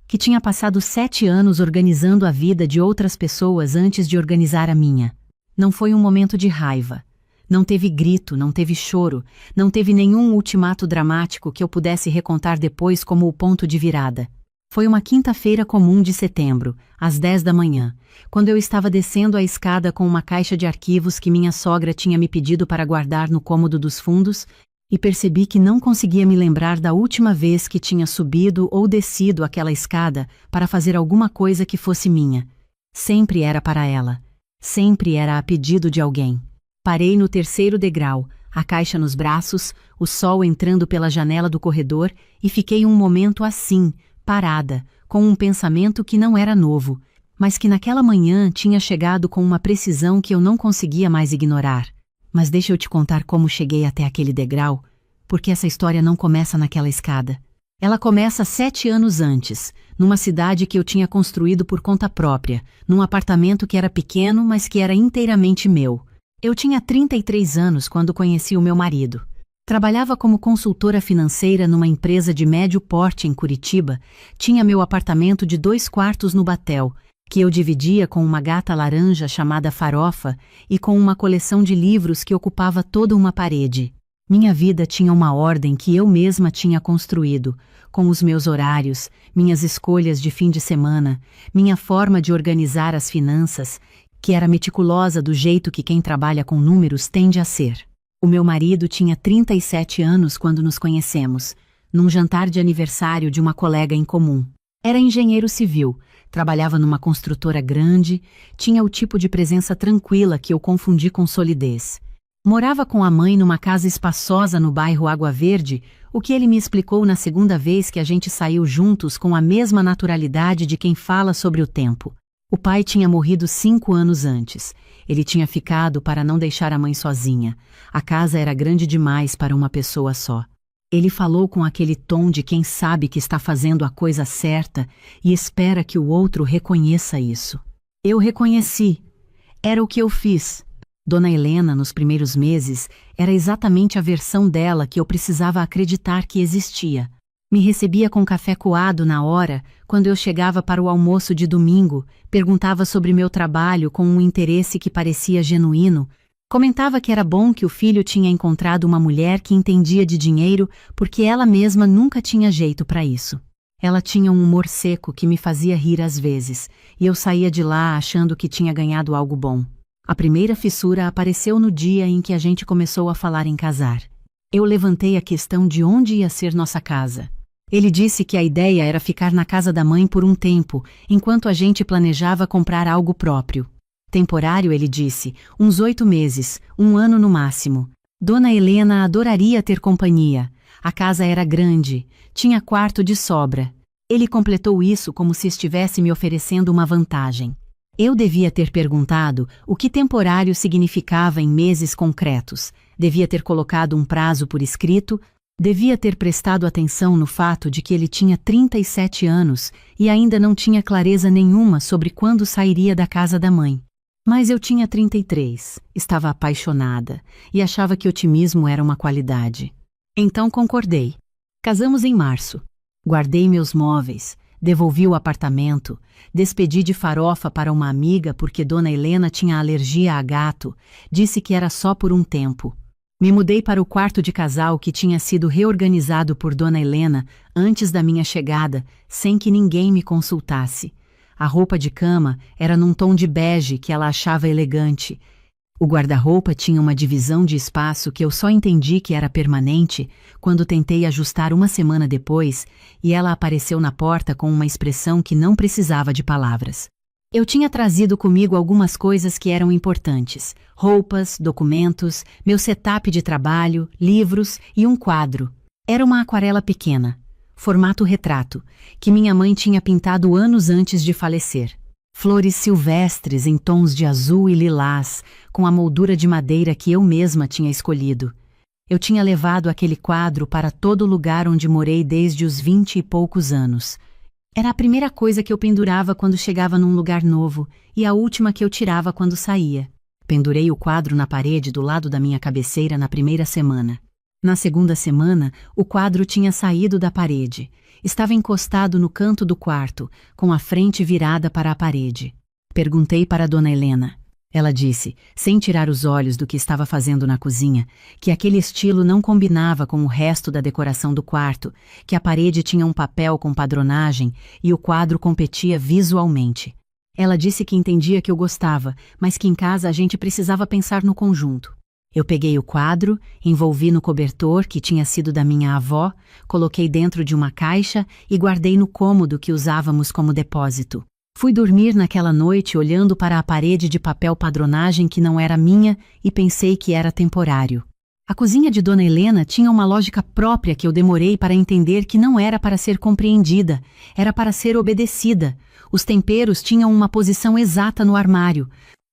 que tinha passado 7 anos organizando a vida de outras pessoas antes de organizar a minha. Não foi um momento de raiva. Não teve grito, não teve choro, não teve nenhum ultimato dramático que eu pudesse recontar depois como o ponto de virada. Foi uma quinta-feira comum de setembro, às 10 da manhã, quando eu estava descendo a escada com uma caixa de arquivos que minha sogra tinha me pedido para guardar no cômodo dos fundos, e percebi que não conseguia me lembrar da última vez que tinha subido ou descido aquela escada para fazer alguma coisa que fosse minha. Sempre era para ela. Sempre era a pedido de alguém. Parei no terceiro degrau, a caixa nos braços, o sol entrando pela janela do corredor, e fiquei um momento assim, parada, com um pensamento que não era novo, mas que naquela manhã tinha chegado com uma precisão que eu não conseguia mais ignorar. Mas deixa eu te contar como cheguei até aquele degrau, porque essa história não começa naquela escada. Ela começa 7 anos antes, numa cidade que eu tinha construído por conta própria, num apartamento que era pequeno, mas que era inteiramente meu. Eu tinha 33 anos quando conheci o meu marido. Trabalhava como consultora financeira numa empresa de médio porte em Curitiba, tinha meu apartamento de 2 quartos no Batel, que eu dividia com uma gata laranja chamada Farofa e com uma coleção de livros que ocupava toda uma parede. Minha vida tinha uma ordem que eu mesma tinha construído, com os meus horários, minhas escolhas de fim de semana, minha forma de organizar as finanças, que era meticulosa do jeito que quem trabalha com números tende a ser. O meu marido tinha 37 anos quando nos conhecemos, num jantar de aniversário de uma colega em comum. Era engenheiro civil, trabalhava numa construtora grande, tinha o tipo de presença tranquila que eu confundi com solidez. Morava com a mãe numa casa espaçosa no bairro Água Verde, o que ele me explicou na segunda vez que a gente saiu juntos com a mesma naturalidade de quem fala sobre o tempo. O pai tinha morrido 5 anos antes. Ele tinha ficado para não deixar a mãe sozinha. A casa era grande demais para uma pessoa só. Ele falou com aquele tom de quem sabe que está fazendo a coisa certa e espera que o outro reconheça isso. Eu reconheci. Era o que eu fiz. Dona Helena, nos primeiros meses, era exatamente a versão dela que eu precisava acreditar que existia. Me recebia com café coado na hora, quando eu chegava para o almoço de domingo, perguntava sobre meu trabalho com um interesse que parecia genuíno, comentava que era bom que o filho tinha encontrado uma mulher que entendia de dinheiro porque ela mesma nunca tinha jeito para isso. Ela tinha um humor seco que me fazia rir às vezes, e eu saía de lá achando que tinha ganhado algo bom. A primeira fissura apareceu no dia em que a gente começou a falar em casar. Eu levantei a questão de onde ia ser nossa casa. Ele disse que a ideia era ficar na casa da mãe por um tempo, enquanto a gente planejava comprar algo próprio. Temporário, ele disse, uns 8 meses, 1 ano no máximo. Dona Helena adoraria ter companhia. A casa era grande, tinha quarto de sobra. Ele completou isso como se estivesse me oferecendo uma vantagem. Eu devia ter perguntado o que temporário significava em meses concretos, devia ter colocado um prazo por escrito, devia ter prestado atenção no fato de que ele tinha 37 anos e ainda não tinha clareza nenhuma sobre quando sairia da casa da mãe. Mas eu tinha 33, estava apaixonada e achava que otimismo era uma qualidade. Então concordei. Casamos em março. Guardei meus móveis. Devolvi o apartamento, despedi de farofa para uma amiga porque Dona Helena tinha alergia a gato, disse que era só por um tempo. Me mudei para o quarto de casal que tinha sido reorganizado por Dona Helena antes da minha chegada, sem que ninguém me consultasse. A roupa de cama era num tom de bege que ela achava elegante. O guarda-roupa tinha uma divisão de espaço que eu só entendi que era permanente quando tentei ajustar uma semana depois e ela apareceu na porta com uma expressão que não precisava de palavras. Eu tinha trazido comigo algumas coisas que eram importantes: roupas, documentos, meu setup de trabalho, livros e um quadro. Era uma aquarela pequena, formato retrato, que minha mãe tinha pintado anos antes de falecer. Flores silvestres em tons de azul e lilás, com a moldura de madeira que eu mesma tinha escolhido. Eu tinha levado aquele quadro para todo lugar onde morei desde os 20 e poucos anos. Era a primeira coisa que eu pendurava quando chegava num lugar novo e a última que eu tirava quando saía. Pendurei o quadro na parede do lado da minha cabeceira na primeira semana. Na segunda semana, o quadro tinha saído da parede. Estava encostado no canto do quarto, com a frente virada para a parede. Perguntei para Dona Helena. Ela disse, sem tirar os olhos do que estava fazendo na cozinha, que aquele estilo não combinava com o resto da decoração do quarto, que a parede tinha um papel com padronagem e o quadro competia visualmente. Ela disse que entendia que eu gostava, mas que em casa a gente precisava pensar no conjunto. Eu peguei o quadro, envolvi no cobertor que tinha sido da minha avó, coloquei dentro de uma caixa e guardei no cômodo que usávamos como depósito. Fui dormir naquela noite olhando para a parede de papel padronagem que não era minha e pensei que era temporário. A cozinha de Dona Helena tinha uma lógica própria que eu demorei para entender que não era para ser compreendida, era para ser obedecida. Os temperos tinham uma posição exata no armário.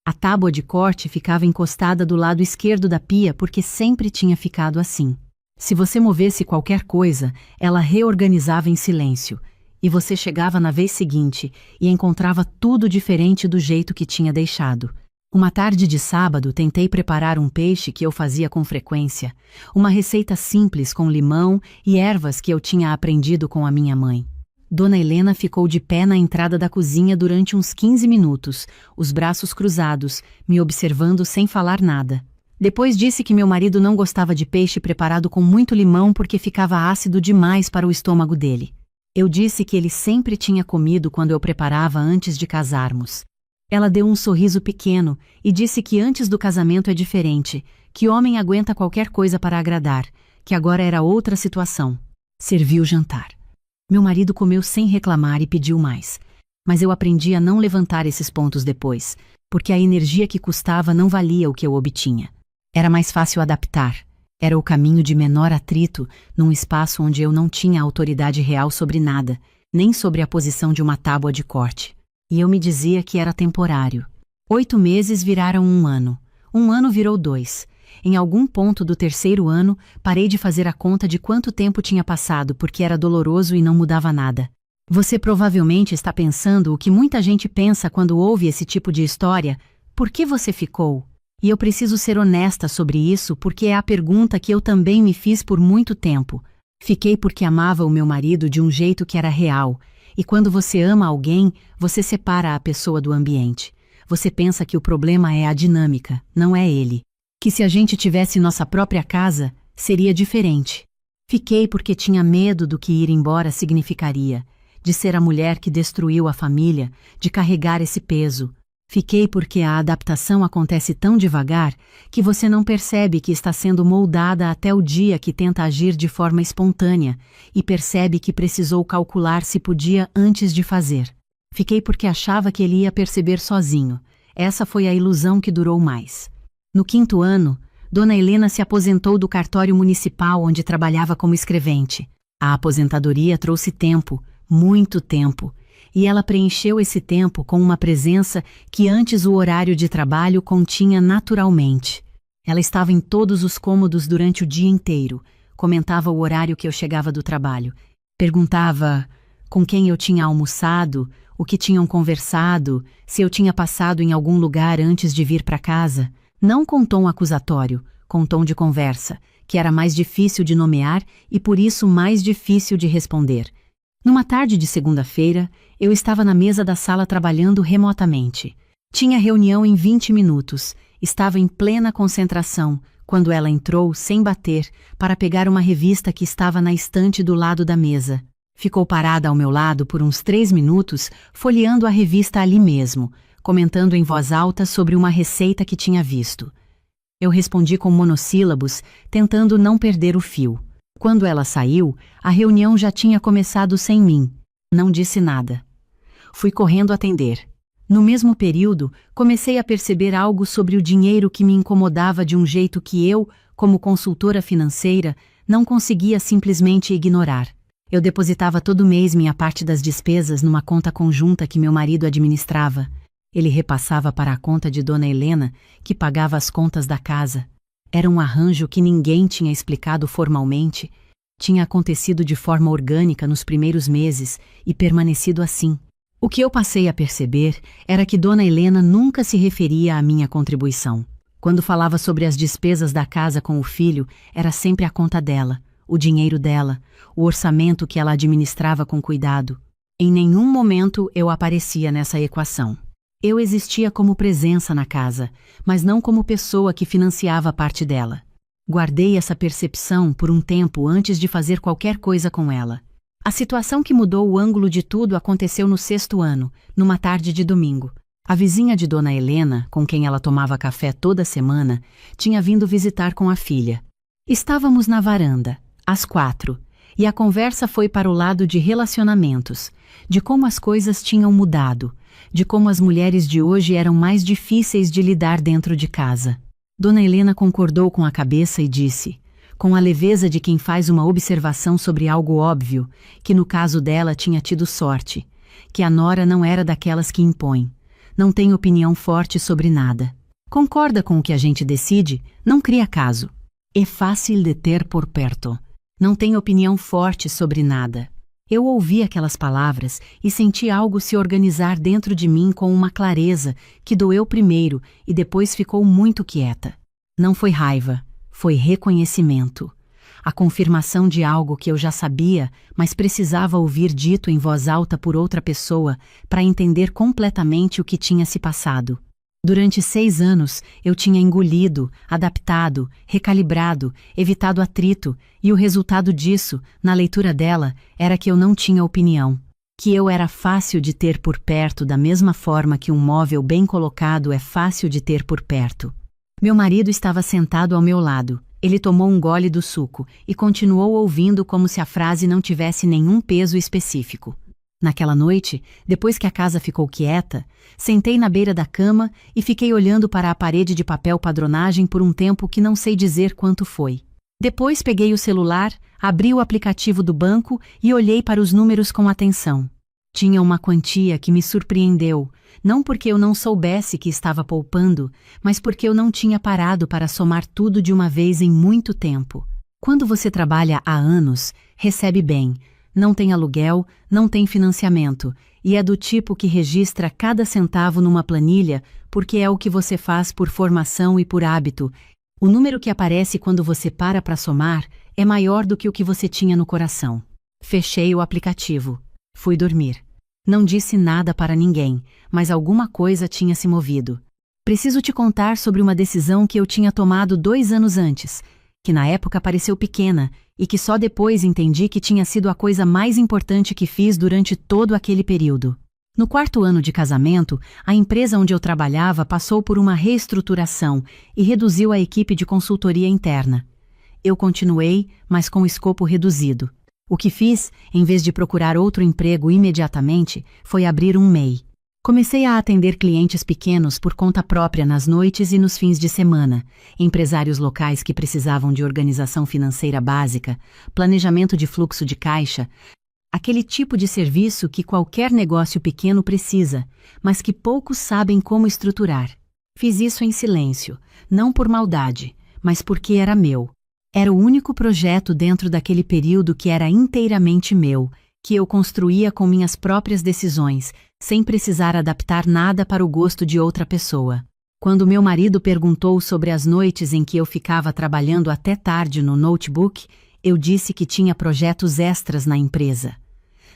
A tábua de corte ficava encostada do lado esquerdo da pia porque sempre tinha ficado assim. Se você movesse qualquer coisa, ela reorganizava em silêncio, e você chegava na vez seguinte e encontrava tudo diferente do jeito que tinha deixado. Uma tarde de sábado tentei preparar um peixe que eu fazia com frequência, uma receita simples com limão e ervas que eu tinha aprendido com a minha mãe. Dona Helena ficou de pé na entrada da cozinha durante uns 15 minutos, os braços cruzados, me observando sem falar nada. Depois disse que meu marido não gostava de peixe preparado com muito limão porque ficava ácido demais para o estômago dele. Eu disse que ele sempre tinha comido quando eu preparava antes de casarmos. Ela deu um sorriso pequeno e disse que antes do casamento é diferente, que homem aguenta qualquer coisa para agradar, que agora era outra situação. Serviu o jantar. Meu marido comeu sem reclamar e pediu mais. Mas eu aprendi a não levantar esses pontos depois, porque a energia que custava não valia o que eu obtinha. Era mais fácil adaptar. Era o caminho de menor atrito num espaço onde eu não tinha autoridade real sobre nada, nem sobre a posição de uma tábua de corte. E eu me dizia que era temporário. 8 meses viraram 1 ano. 1 ano virou 2. Em algum ponto do 3º ano, parei de fazer a conta de quanto tempo tinha passado porque era doloroso e não mudava nada. Você provavelmente está pensando o que muita gente pensa quando ouve esse tipo de história: por que você ficou? E eu preciso ser honesta sobre isso porque é a pergunta que eu também me fiz por muito tempo. Fiquei porque amava o meu marido de um jeito que era real. E quando você ama alguém, você separa a pessoa do ambiente. Você pensa que o problema é a dinâmica, não é ele. Que se a gente tivesse nossa própria casa, seria diferente. Fiquei porque tinha medo do que ir embora significaria, de ser a mulher que destruiu a família, de carregar esse peso. Fiquei porque a adaptação acontece tão devagar que você não percebe que está sendo moldada até o dia que tenta agir de forma espontânea e percebe que precisou calcular se podia antes de fazer. Fiquei porque achava que ele ia perceber sozinho. Essa foi a ilusão que durou mais. No 5º ano, Dona Helena se aposentou do cartório municipal onde trabalhava como escrevente. A aposentadoria trouxe tempo, muito tempo, e ela preencheu esse tempo com uma presença que antes o horário de trabalho continha naturalmente. Ela estava em todos os cômodos durante o dia inteiro, comentava o horário que eu chegava do trabalho, perguntava com quem eu tinha almoçado, o que tinham conversado, se eu tinha passado em algum lugar antes de vir para casa, não com tom acusatório, com tom de conversa, que era mais difícil de nomear e por isso mais difícil de responder. Numa tarde de segunda-feira, eu estava na mesa da sala trabalhando remotamente. Tinha reunião em 20 minutos, estava em plena concentração, quando ela entrou, sem bater, para pegar uma revista que estava na estante do lado da mesa. Ficou parada ao meu lado por uns 3 minutos, folheando a revista ali mesmo, comentando em voz alta sobre uma receita que tinha visto. Eu respondi com monossílabos, tentando não perder o fio. Quando ela saiu, a reunião já tinha começado sem mim. Não disse nada. Fui correndo atender. No mesmo período, comecei a perceber algo sobre o dinheiro que me incomodava de um jeito que eu, como consultora financeira, não conseguia simplesmente ignorar. Eu depositava todo mês minha parte das despesas numa conta conjunta que meu marido administrava. Ele repassava para a conta de Dona Helena, que pagava as contas da casa. Era um arranjo que ninguém tinha explicado formalmente. Tinha acontecido de forma orgânica nos primeiros meses e permanecido assim. O que eu passei a perceber era que Dona Helena nunca se referia à minha contribuição. Quando falava sobre as despesas da casa com o filho, era sempre a conta dela, o dinheiro dela, o orçamento que ela administrava com cuidado. Em nenhum momento eu aparecia nessa equação. Eu existia como presença na casa, mas não como pessoa que financiava parte dela. Guardei essa percepção por um tempo antes de fazer qualquer coisa com ela. A situação que mudou o ângulo de tudo aconteceu no 6º ano, numa tarde de domingo. A vizinha de Dona Helena, com quem ela tomava café toda semana, tinha vindo visitar com a filha. Estávamos na varanda, às 4, e a conversa foi para o lado de relacionamentos, de como as coisas tinham mudado, de como as mulheres de hoje eram mais difíceis de lidar dentro de casa. Dona Helena concordou com a cabeça e disse, com a leveza de quem faz uma observação sobre algo óbvio, que no caso dela tinha tido sorte, que a nora não era daquelas que impõe, não tem opinião forte sobre nada. Concorda com o que a gente decide, não cria caso. É fácil de ter por perto. Não tem opinião forte sobre nada. Eu ouvi aquelas palavras e senti algo se organizar dentro de mim com uma clareza que doeu primeiro e depois ficou muito quieta. Não foi raiva, foi reconhecimento. A confirmação de algo que eu já sabia, mas precisava ouvir dito em voz alta por outra pessoa para entender completamente o que tinha se passado. Durante 6 anos, eu tinha engolido, adaptado, recalibrado, evitado atrito, e o resultado disso, na leitura dela, era que eu não tinha opinião. Que eu era fácil de ter por perto da mesma forma que um móvel bem colocado é fácil de ter por perto. Meu marido estava sentado ao meu lado. Ele tomou um gole do suco e continuou ouvindo como se a frase não tivesse nenhum peso específico. Naquela noite, depois que a casa ficou quieta, sentei na beira da cama e fiquei olhando para a parede de papel padronagem por um tempo que não sei dizer quanto foi. Depois peguei o celular, abri o aplicativo do banco e olhei para os números com atenção. Tinha uma quantia que me surpreendeu, não porque eu não soubesse que estava poupando, mas porque eu não tinha parado para somar tudo de uma vez em muito tempo. Quando você trabalha há anos, recebe bem. Não tem aluguel, não tem financiamento, e é do tipo que registra cada centavo numa planilha porque é o que você faz por formação e por hábito. O número que aparece quando você para somar é maior do que o que você tinha no coração. Fechei o aplicativo. Fui dormir. Não disse nada para ninguém, mas alguma coisa tinha se movido. Preciso te contar sobre uma decisão que eu tinha tomado 2 anos antes, que na época pareceu pequena, e que só depois entendi que tinha sido a coisa mais importante que fiz durante todo aquele período. No 4º ano de casamento, a empresa onde eu trabalhava passou por uma reestruturação e reduziu a equipe de consultoria interna. Eu continuei, mas com escopo reduzido. O que fiz, em vez de procurar outro emprego imediatamente, foi abrir um MEI. Comecei a atender clientes pequenos por conta própria nas noites e nos fins de semana, empresários locais que precisavam de organização financeira básica, planejamento de fluxo de caixa, aquele tipo de serviço que qualquer negócio pequeno precisa, mas que poucos sabem como estruturar. Fiz isso em silêncio, não por maldade, mas porque era meu. Era o único projeto dentro daquele período que era inteiramente meu, que eu construía com minhas próprias decisões, sem precisar adaptar nada para o gosto de outra pessoa. Quando meu marido perguntou sobre as noites em que eu ficava trabalhando até tarde no notebook, eu disse que tinha projetos extras na empresa.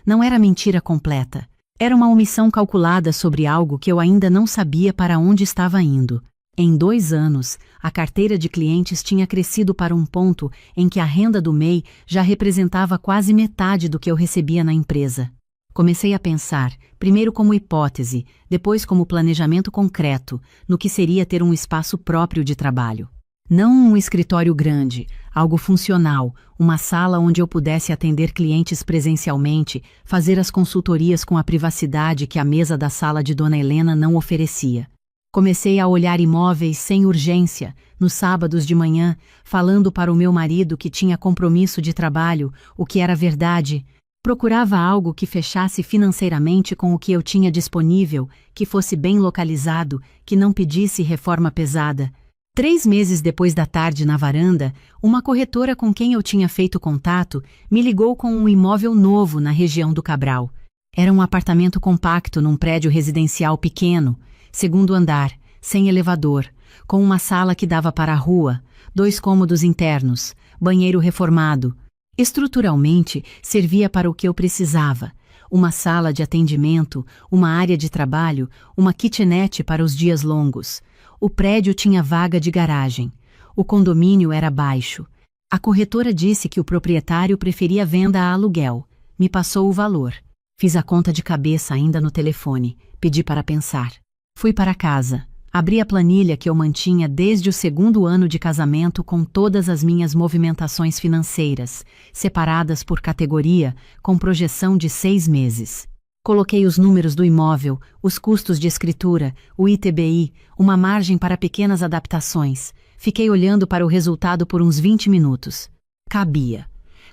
Não era mentira completa. Era uma omissão calculada sobre algo que eu ainda não sabia para onde estava indo. Em 2 anos, a carteira de clientes tinha crescido para um ponto em que a renda do MEI já representava quase metade do que eu recebia na empresa. Comecei a pensar, primeiro como hipótese, depois como planejamento concreto, no que seria ter um espaço próprio de trabalho. Não um escritório grande, algo funcional, uma sala onde eu pudesse atender clientes presencialmente, fazer as consultorias com a privacidade que a mesa da sala de Dona Helena não oferecia. Comecei a olhar imóveis sem urgência, nos sábados de manhã, falando para o meu marido que tinha compromisso de trabalho, o que era verdade. Procurava algo que fechasse financeiramente com o que eu tinha disponível, que fosse bem localizado, que não pedisse reforma pesada. 3 meses depois da tarde na varanda, uma corretora com quem eu tinha feito contato me ligou com um imóvel novo na região do Cabral. Era um apartamento compacto num prédio residencial pequeno, 2º andar, sem elevador, com uma sala que dava para a rua, 2 cômodos internos, banheiro reformado. Estruturalmente, servia para o que eu precisava: uma sala de atendimento, uma área de trabalho, uma kitnet para os dias longos. O prédio tinha vaga de garagem. O condomínio era baixo. A corretora disse que o proprietário preferia venda a aluguel. Me passou o valor. Fiz a conta de cabeça ainda no telefone. Pedi para pensar. Fui para casa. Abri a planilha que eu mantinha desde o 2º ano de casamento com todas as minhas movimentações financeiras, separadas por categoria, com projeção de 6 meses. Coloquei os números do imóvel, os custos de escritura, o ITBI, uma margem para pequenas adaptações. Fiquei olhando para o resultado por uns 20 minutos. Cabia.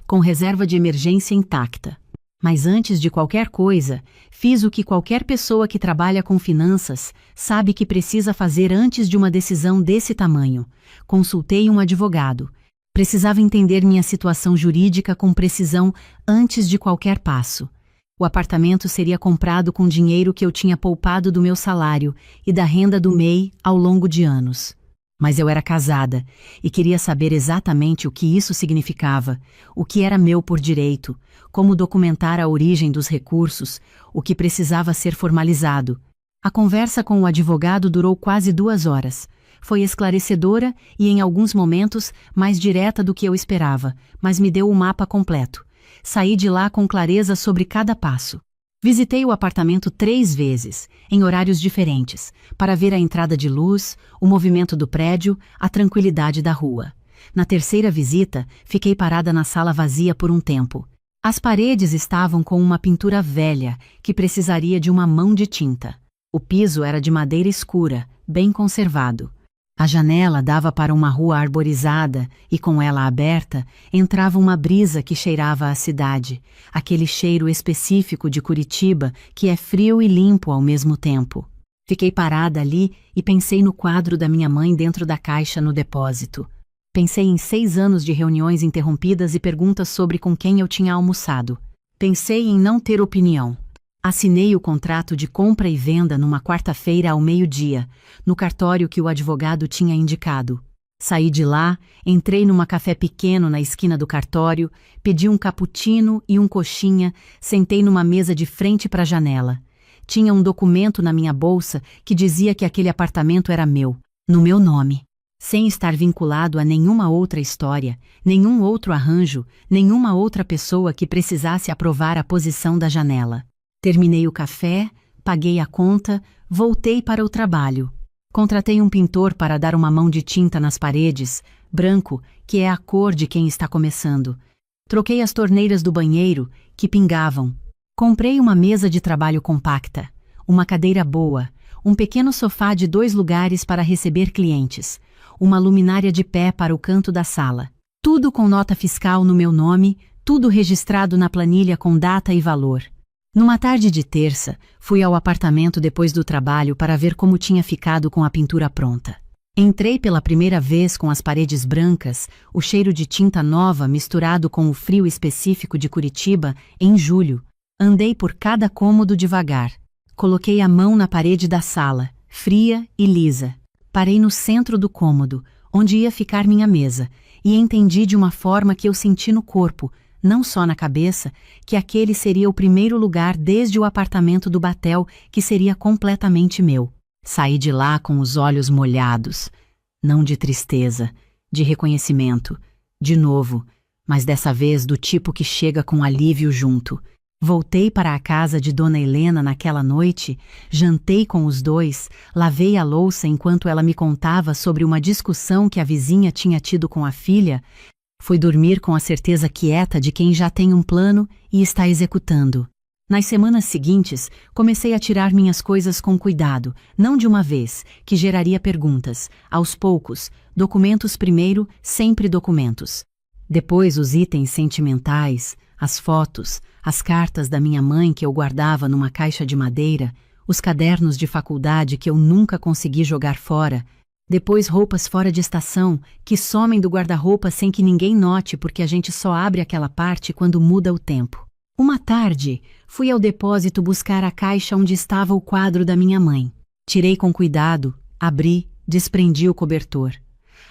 Com reserva de emergência intacta. Mas antes de qualquer coisa, fiz o que qualquer pessoa que trabalha com finanças sabe que precisa fazer antes de uma decisão desse tamanho. Consultei um advogado. Precisava entender minha situação jurídica com precisão antes de qualquer passo. O apartamento seria comprado com dinheiro que eu tinha poupado do meu salário e da renda do MEI ao longo de anos. Mas eu era casada e queria saber exatamente o que isso significava, o que era meu por direito, como documentar a origem dos recursos, o que precisava ser formalizado. A conversa com o advogado durou quase 2 horas. Foi esclarecedora e, em alguns momentos, mais direta do que eu esperava, mas me deu o mapa completo. Saí de lá com clareza sobre cada passo. Visitei o apartamento 3 vezes, em horários diferentes, para ver a entrada de luz, o movimento do prédio, a tranquilidade da rua. Na terceira visita, fiquei parada na sala vazia por um tempo. As paredes estavam com uma pintura velha, que precisaria de uma mão de tinta. O piso era de madeira escura, bem conservado. A janela dava para uma rua arborizada e, com ela aberta, entrava uma brisa que cheirava a cidade, aquele cheiro específico de Curitiba que é frio e limpo ao mesmo tempo. Fiquei parada ali e pensei no quadro da minha mãe dentro da caixa no depósito. Pensei em 6 anos de reuniões interrompidas e perguntas sobre com quem eu tinha almoçado. Pensei em não ter opinião. Assinei o contrato de compra e venda numa quarta-feira ao meio-dia, no cartório que o advogado tinha indicado. Saí de lá, entrei numa café pequeno na esquina do cartório, pedi um cappuccino e um coxinha, sentei numa mesa de frente para a janela. Tinha um documento na minha bolsa que dizia que aquele apartamento era meu, no meu nome. Sem estar vinculado a nenhuma outra história, nenhum outro arranjo, nenhuma outra pessoa que precisasse aprovar a posição da janela. Terminei o café, paguei a conta, voltei para o trabalho. Contratei um pintor para dar uma mão de tinta nas paredes, branco, que é a cor de quem está começando. Troquei as torneiras do banheiro, que pingavam. Comprei uma mesa de trabalho compacta, uma cadeira boa, um pequeno sofá de 2 lugares para receber clientes, uma luminária de pé para o canto da sala. Tudo com nota fiscal no meu nome, tudo registrado na planilha com data e valor. Numa tarde de terça, fui ao apartamento depois do trabalho para ver como tinha ficado com a pintura pronta. Entrei pela primeira vez com as paredes brancas, o cheiro de tinta nova misturado com o frio específico de Curitiba, em julho. Andei por cada cômodo devagar. Coloquei a mão na parede da sala, fria e lisa. Parei no centro do cômodo, onde ia ficar minha mesa, e entendi de uma forma que eu senti no corpo, não só na cabeça, que aquele seria o primeiro lugar desde o apartamento do Batel que seria completamente meu. Saí de lá com os olhos molhados, não de tristeza, de reconhecimento, de novo, mas dessa vez do tipo que chega com alívio junto. Voltei para a casa de Dona Helena naquela noite, jantei com os dois, lavei a louça enquanto ela me contava sobre uma discussão que a vizinha tinha tido com a filha. Fui dormir com a certeza quieta de quem já tem um plano e está executando. Nas semanas seguintes, comecei a tirar minhas coisas com cuidado, não de uma vez, que geraria perguntas. Aos poucos, documentos primeiro, sempre documentos. Depois os itens sentimentais, as fotos, as cartas da minha mãe que eu guardava numa caixa de madeira, os cadernos de faculdade que eu nunca consegui jogar fora. Depois roupas fora de estação, que somem do guarda-roupa sem que ninguém note porque a gente só abre aquela parte quando muda o tempo. Uma tarde, fui ao depósito buscar a caixa onde estava o quadro da minha mãe. Tirei com cuidado, abri, desprendi o cobertor.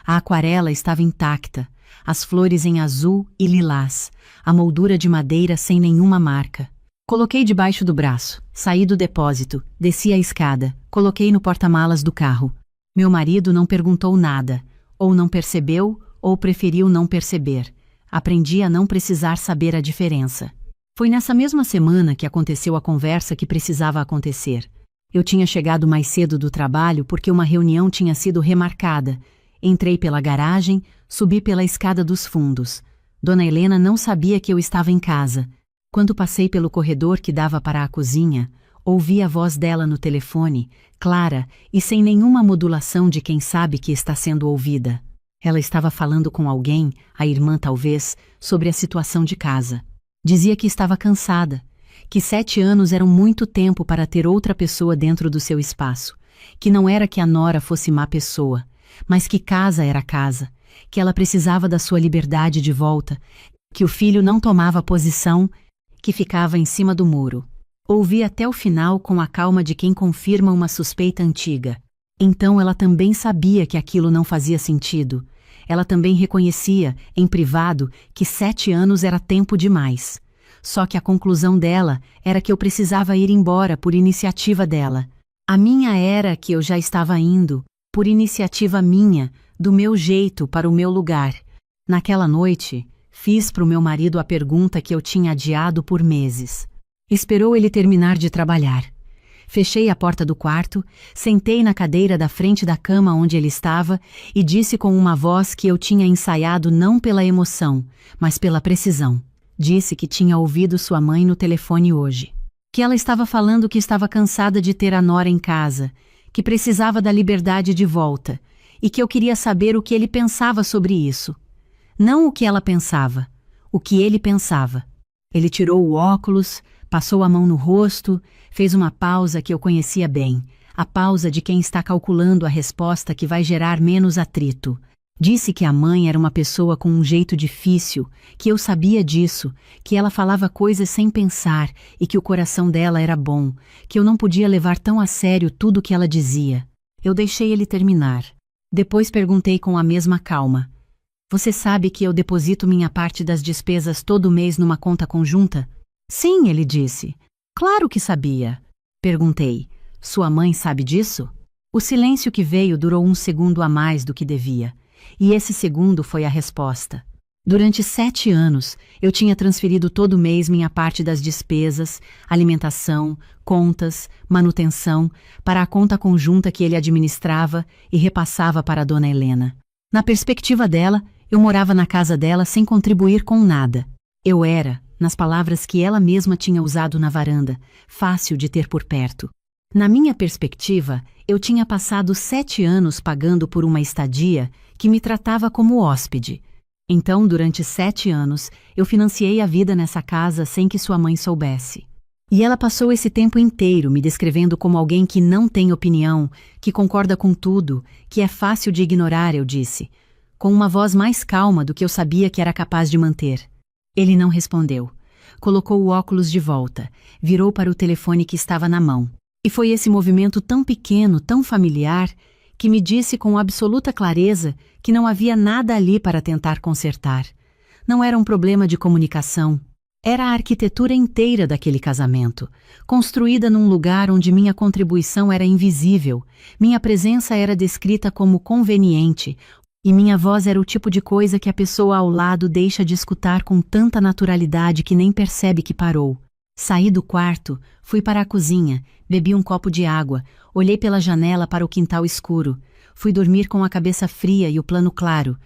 A aquarela estava intacta, as flores em azul e lilás, a moldura de madeira sem nenhuma marca. Coloquei debaixo do braço, saí do depósito, desci a escada, coloquei no porta-malas do carro. Meu marido não perguntou nada, ou não percebeu, ou preferiu não perceber. Aprendi a não precisar saber a diferença. Foi nessa mesma semana que aconteceu a conversa que precisava acontecer. Eu tinha chegado mais cedo do trabalho porque uma reunião tinha sido remarcada. Entrei pela garagem, subi pela escada dos fundos. Dona Helena não sabia que eu estava em casa. Quando passei pelo corredor que dava para a cozinha, ouvi a voz dela no telefone, clara e sem nenhuma modulação de quem sabe que está sendo ouvida. Ela estava falando com alguém, a irmã talvez, sobre a situação de casa. Dizia que estava cansada, que 7 anos eram muito tempo para ter outra pessoa dentro do seu espaço, que não era que a nora fosse má pessoa, mas que casa era casa, que ela precisava da sua liberdade de volta, que o filho não tomava posição, que ficava em cima do muro. Ouvi até o final com a calma de quem confirma uma suspeita antiga. Então ela também sabia que aquilo não fazia sentido. Ela também reconhecia, em privado, que 7 anos era tempo demais. Só que a conclusão dela era que eu precisava ir embora por iniciativa dela. A minha era que eu já estava indo, por iniciativa minha, do meu jeito para o meu lugar. Naquela noite, fiz para o meu marido a pergunta que eu tinha adiado por meses. Esperou ele terminar de trabalhar. Fechei a porta do quarto, sentei na cadeira da frente da cama onde ele estava e disse com uma voz que eu tinha ensaiado não pela emoção, mas pela precisão. Disse que tinha ouvido sua mãe no telefone hoje. Que ela estava falando que estava cansada de ter a nora em casa, que precisava da liberdade de volta, e que eu queria saber o que ele pensava sobre isso. Não o que ela pensava, o que ele pensava. Ele tirou o óculos, passou a mão no rosto, fez uma pausa que eu conhecia bem, a pausa de quem está calculando a resposta que vai gerar menos atrito. Disse que a mãe era uma pessoa com um jeito difícil, que eu sabia disso, que ela falava coisas sem pensar e que o coração dela era bom, que eu não podia levar tão a sério tudo o que ela dizia. Eu deixei ele terminar. Depois perguntei com a mesma calma. Você sabe que eu deposito minha parte das despesas todo mês numa conta conjunta? Sim, ele disse. Claro que sabia. Perguntei. Sua mãe sabe disso? O silêncio que veio durou 1 segundo a mais do que devia. E esse segundo foi a resposta. Durante 7 anos, eu tinha transferido todo mês minha parte das despesas, alimentação, contas, manutenção, para a conta conjunta que ele administrava e repassava para a dona Helena. Na perspectiva dela, eu morava na casa dela sem contribuir com nada. Eu era, nas palavras que ela mesma tinha usado na varanda, fácil de ter por perto. Na minha perspectiva, eu tinha passado 7 anos pagando por uma estadia que me tratava como hóspede. Então, durante 7 anos, eu financiei a vida nessa casa sem que sua mãe soubesse. E ela passou esse tempo inteiro me descrevendo como alguém que não tem opinião, que concorda com tudo, que é fácil de ignorar, eu disse, com uma voz mais calma do que eu sabia que era capaz de manter. Ele não respondeu. Colocou o óculos de volta, virou para o telefone que estava na mão. E foi esse movimento tão pequeno, tão familiar, que me disse com absoluta clareza que não havia nada ali para tentar consertar. Não era um problema de comunicação. Era a arquitetura inteira daquele casamento, construída num lugar onde minha contribuição era invisível, minha presença era descrita como conveniente, e minha voz era o tipo de coisa que a pessoa ao lado deixa de escutar com tanta naturalidade que nem percebe que parou. Saí do quarto, fui para a cozinha, bebi um copo de água, olhei pela janela para o quintal escuro, fui dormir com a cabeça fria e o plano claro.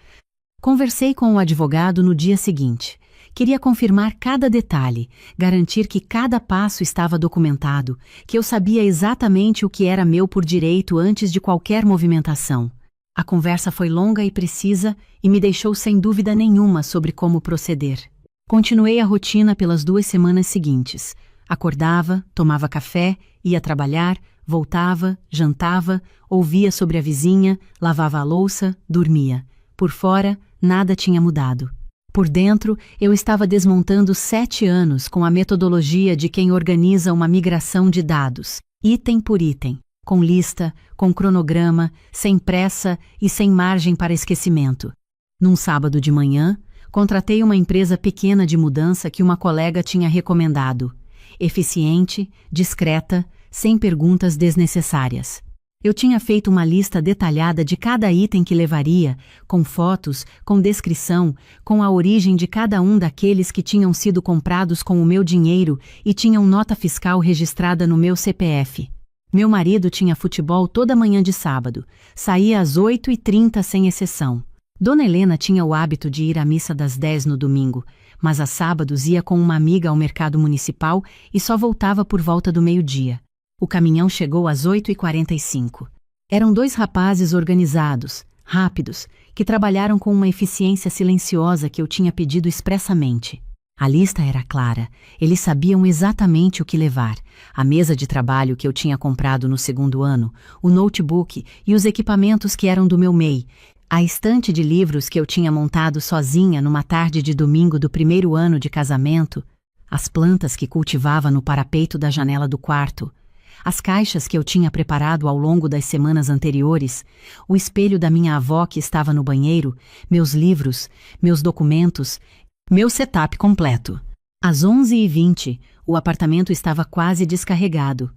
Conversei com o advogado no dia seguinte. Queria confirmar cada detalhe, garantir que cada passo estava documentado, que eu sabia exatamente o que era meu por direito antes de qualquer movimentação. A conversa foi longa e precisa e me deixou sem dúvida nenhuma sobre como proceder. Continuei a rotina pelas 2 semanas seguintes. Acordava, tomava café, ia trabalhar, voltava, jantava, ouvia sobre a vizinha, lavava a louça, dormia. Por fora, nada tinha mudado. Por dentro, eu estava desmontando 7 anos com a metodologia de quem organiza uma migração de dados, item por item, com lista, com cronograma, sem pressa e sem margem para esquecimento. Num sábado de manhã, contratei uma empresa pequena de mudança que uma colega tinha recomendado. Eficiente, discreta, sem perguntas desnecessárias. Eu tinha feito uma lista detalhada de cada item que levaria, com fotos, com descrição, com a origem de cada um daqueles que tinham sido comprados com o meu dinheiro e tinham nota fiscal registrada no meu CPF. Meu marido tinha futebol toda manhã de sábado, saía às 8h30 sem exceção. Dona Helena tinha o hábito de ir à missa das 10 no domingo, mas a sábados ia com uma amiga ao mercado municipal e só voltava por volta do meio-dia. O caminhão chegou às 8h45. Eram 2 rapazes organizados, rápidos, que trabalharam com uma eficiência silenciosa que eu tinha pedido expressamente. A lista era clara, eles sabiam exatamente o que levar, a mesa de trabalho que eu tinha comprado no 2º ano, o notebook e os equipamentos que eram do meu MEI, a estante de livros que eu tinha montado sozinha numa tarde de domingo do 1º ano de casamento, as plantas que cultivava no parapeito da janela do quarto, as caixas que eu tinha preparado ao longo das semanas anteriores, o espelho da minha avó que estava no banheiro, meus livros, meus documentos, meu setup completo. Às 11h20, o apartamento estava quase descarregado.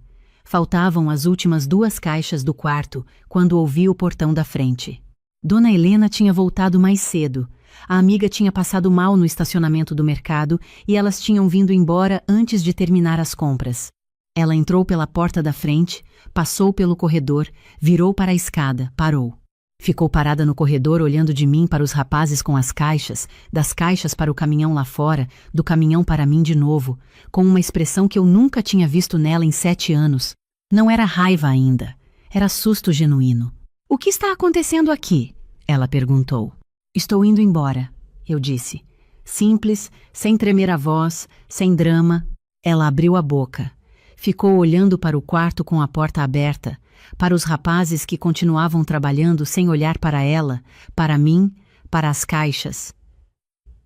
Faltavam as últimas 2 caixas do quarto quando ouvi o portão da frente. Dona Helena tinha voltado mais cedo. A amiga tinha passado mal no estacionamento do mercado e elas tinham vindo embora antes de terminar as compras. Ela entrou pela porta da frente, passou pelo corredor, virou para a escada, parou. Ficou parada no corredor olhando de mim para os rapazes com as caixas, das caixas para o caminhão lá fora, do caminhão para mim de novo, com uma expressão que eu nunca tinha visto nela em 7 anos. Não era raiva ainda, era susto genuíno. "O que está acontecendo aqui?" ela perguntou. "Estou indo embora", eu disse. Simples, sem tremer a voz, sem drama. Ela abriu a boca. Ficou olhando para o quarto com a porta aberta, para os rapazes que continuavam trabalhando sem olhar para ela, para mim, para as caixas.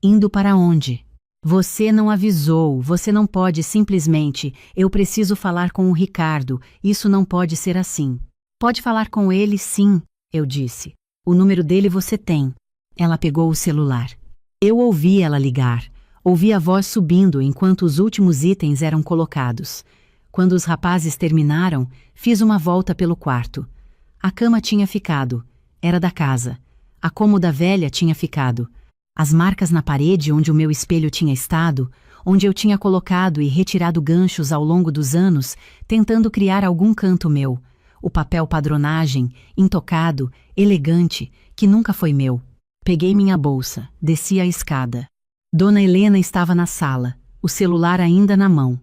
"Indo para onde?" "Você não avisou, você não pode simplesmente, eu preciso falar com o Ricardo, isso não pode ser assim." "Pode falar com ele, sim", eu disse. "O número dele você tem." Ela pegou o celular. Eu ouvi ela ligar, ouvi a voz subindo enquanto os últimos itens eram colocados. Quando os rapazes terminaram, fiz uma volta pelo quarto. A cama tinha ficado, era da casa. A cômoda velha tinha ficado. As marcas na parede onde o meu espelho tinha estado, onde eu tinha colocado e retirado ganchos ao longo dos anos, tentando criar algum canto meu. O papel padronagem, intocado, elegante, que nunca foi meu. Peguei minha bolsa, desci a escada. Dona Helena estava na sala, o celular ainda na mão.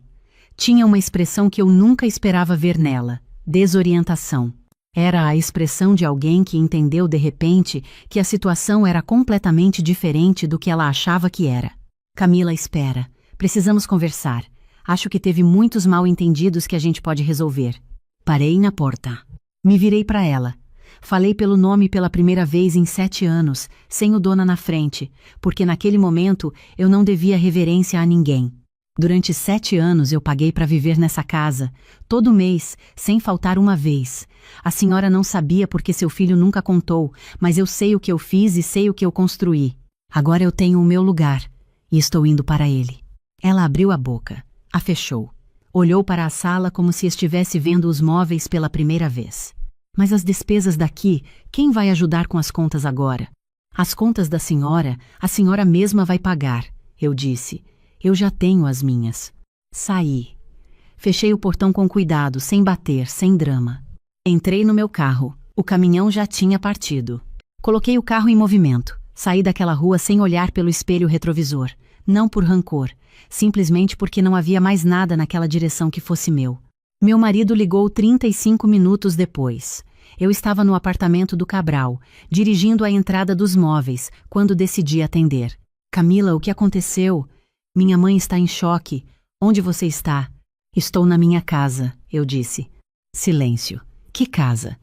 Tinha uma expressão que eu nunca esperava ver nela: desorientação. Era a expressão de alguém que entendeu de repente que a situação era completamente diferente do que ela achava que era. "Camila, espera. Precisamos conversar. Acho que teve muitos mal-entendidos que a gente pode resolver." Parei na porta. Me virei para ela. Falei pelo nome pela primeira vez em 7 anos, sem o Dona na frente, porque naquele momento eu não devia reverência a ninguém. Durante 7 anos eu paguei para viver nessa casa, todo mês, sem faltar uma vez. A senhora não sabia porque seu filho nunca contou, mas eu sei o que eu fiz e sei o que eu construí. Agora eu tenho o meu lugar, e estou indo para ele. Ela abriu a boca, a fechou. Olhou para a sala como se estivesse vendo os móveis pela primeira vez. "Mas as despesas daqui, quem vai ajudar com as contas agora?" "As contas da senhora, a senhora mesma vai pagar", eu disse. "Eu já tenho as minhas." Saí. Fechei o portão com cuidado, sem bater, sem drama. Entrei no meu carro. O caminhão já tinha partido. Coloquei o carro em movimento. Saí daquela rua sem olhar pelo espelho retrovisor. Não por rancor, simplesmente porque não havia mais nada naquela direção que fosse meu. Meu marido ligou 35 minutos depois. Eu estava no apartamento do Cabral, dirigindo a entrada dos móveis, quando decidi atender. "Camila, o que aconteceu?" "Minha mãe está em choque. Onde você está?" "Estou na minha casa", eu disse. Silêncio. "Que casa?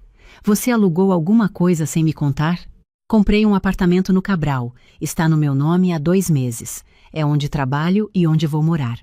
Você alugou alguma coisa sem me contar?" "Comprei um apartamento no Cabral. Está no meu nome há 2 meses. É onde trabalho e onde vou morar."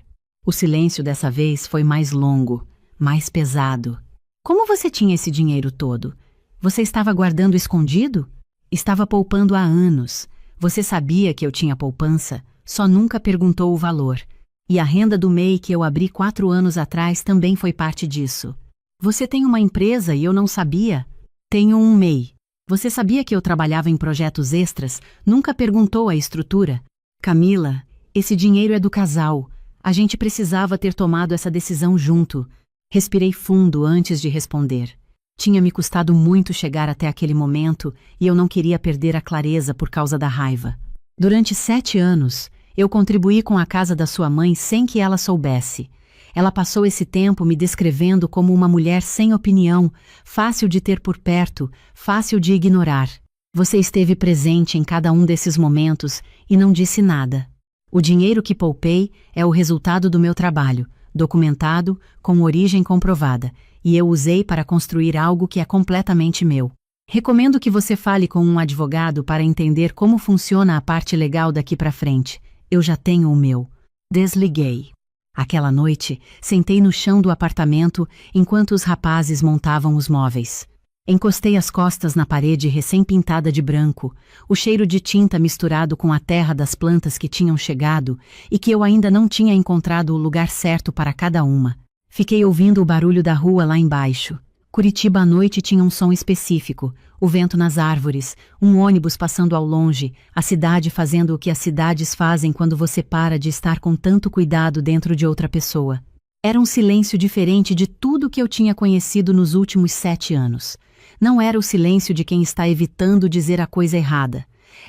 O silêncio dessa vez foi mais longo, mais pesado. "Como você tinha esse dinheiro todo? Você estava guardando escondido?" "Estava poupando há anos. Você sabia que eu tinha poupança, só nunca perguntou o valor. E a renda do MEI que eu abri 4 anos atrás também foi parte disso." "Você tem uma empresa e eu não sabia?" "Tenho um MEI. Você sabia que eu trabalhava em projetos extras? Nunca perguntou a estrutura?" "Camila, esse dinheiro é do casal. A gente precisava ter tomado essa decisão junto." Respirei fundo antes de responder. Tinha me custado muito chegar até aquele momento e eu não queria perder a clareza por causa da raiva. Durante 7 anos, eu contribuí com a casa da sua mãe sem que ela soubesse. Ela passou esse tempo me descrevendo como uma mulher sem opinião, fácil de ter por perto, fácil de ignorar. Você esteve presente em cada um desses momentos e não disse nada. O dinheiro que poupei é o resultado do meu trabalho, documentado, com origem comprovada, e eu usei para construir algo que é completamente meu. Recomendo que você fale com um advogado para entender como funciona a parte legal daqui para frente. Eu já tenho o meu. Desliguei. Aquela noite, sentei no chão do apartamento enquanto os rapazes montavam os móveis. Encostei as costas na parede recém-pintada de branco, o cheiro de tinta misturado com a terra das plantas que tinham chegado e que eu ainda não tinha encontrado o lugar certo para cada uma. Fiquei ouvindo o barulho da rua lá embaixo. Curitiba à noite tinha um som específico, o vento nas árvores, um ônibus passando ao longe, a cidade fazendo o que as cidades fazem quando você para de estar com tanto cuidado dentro de outra pessoa. Era um silêncio diferente de tudo que eu tinha conhecido nos últimos 7 anos. Não era o silêncio de quem está evitando dizer a coisa errada.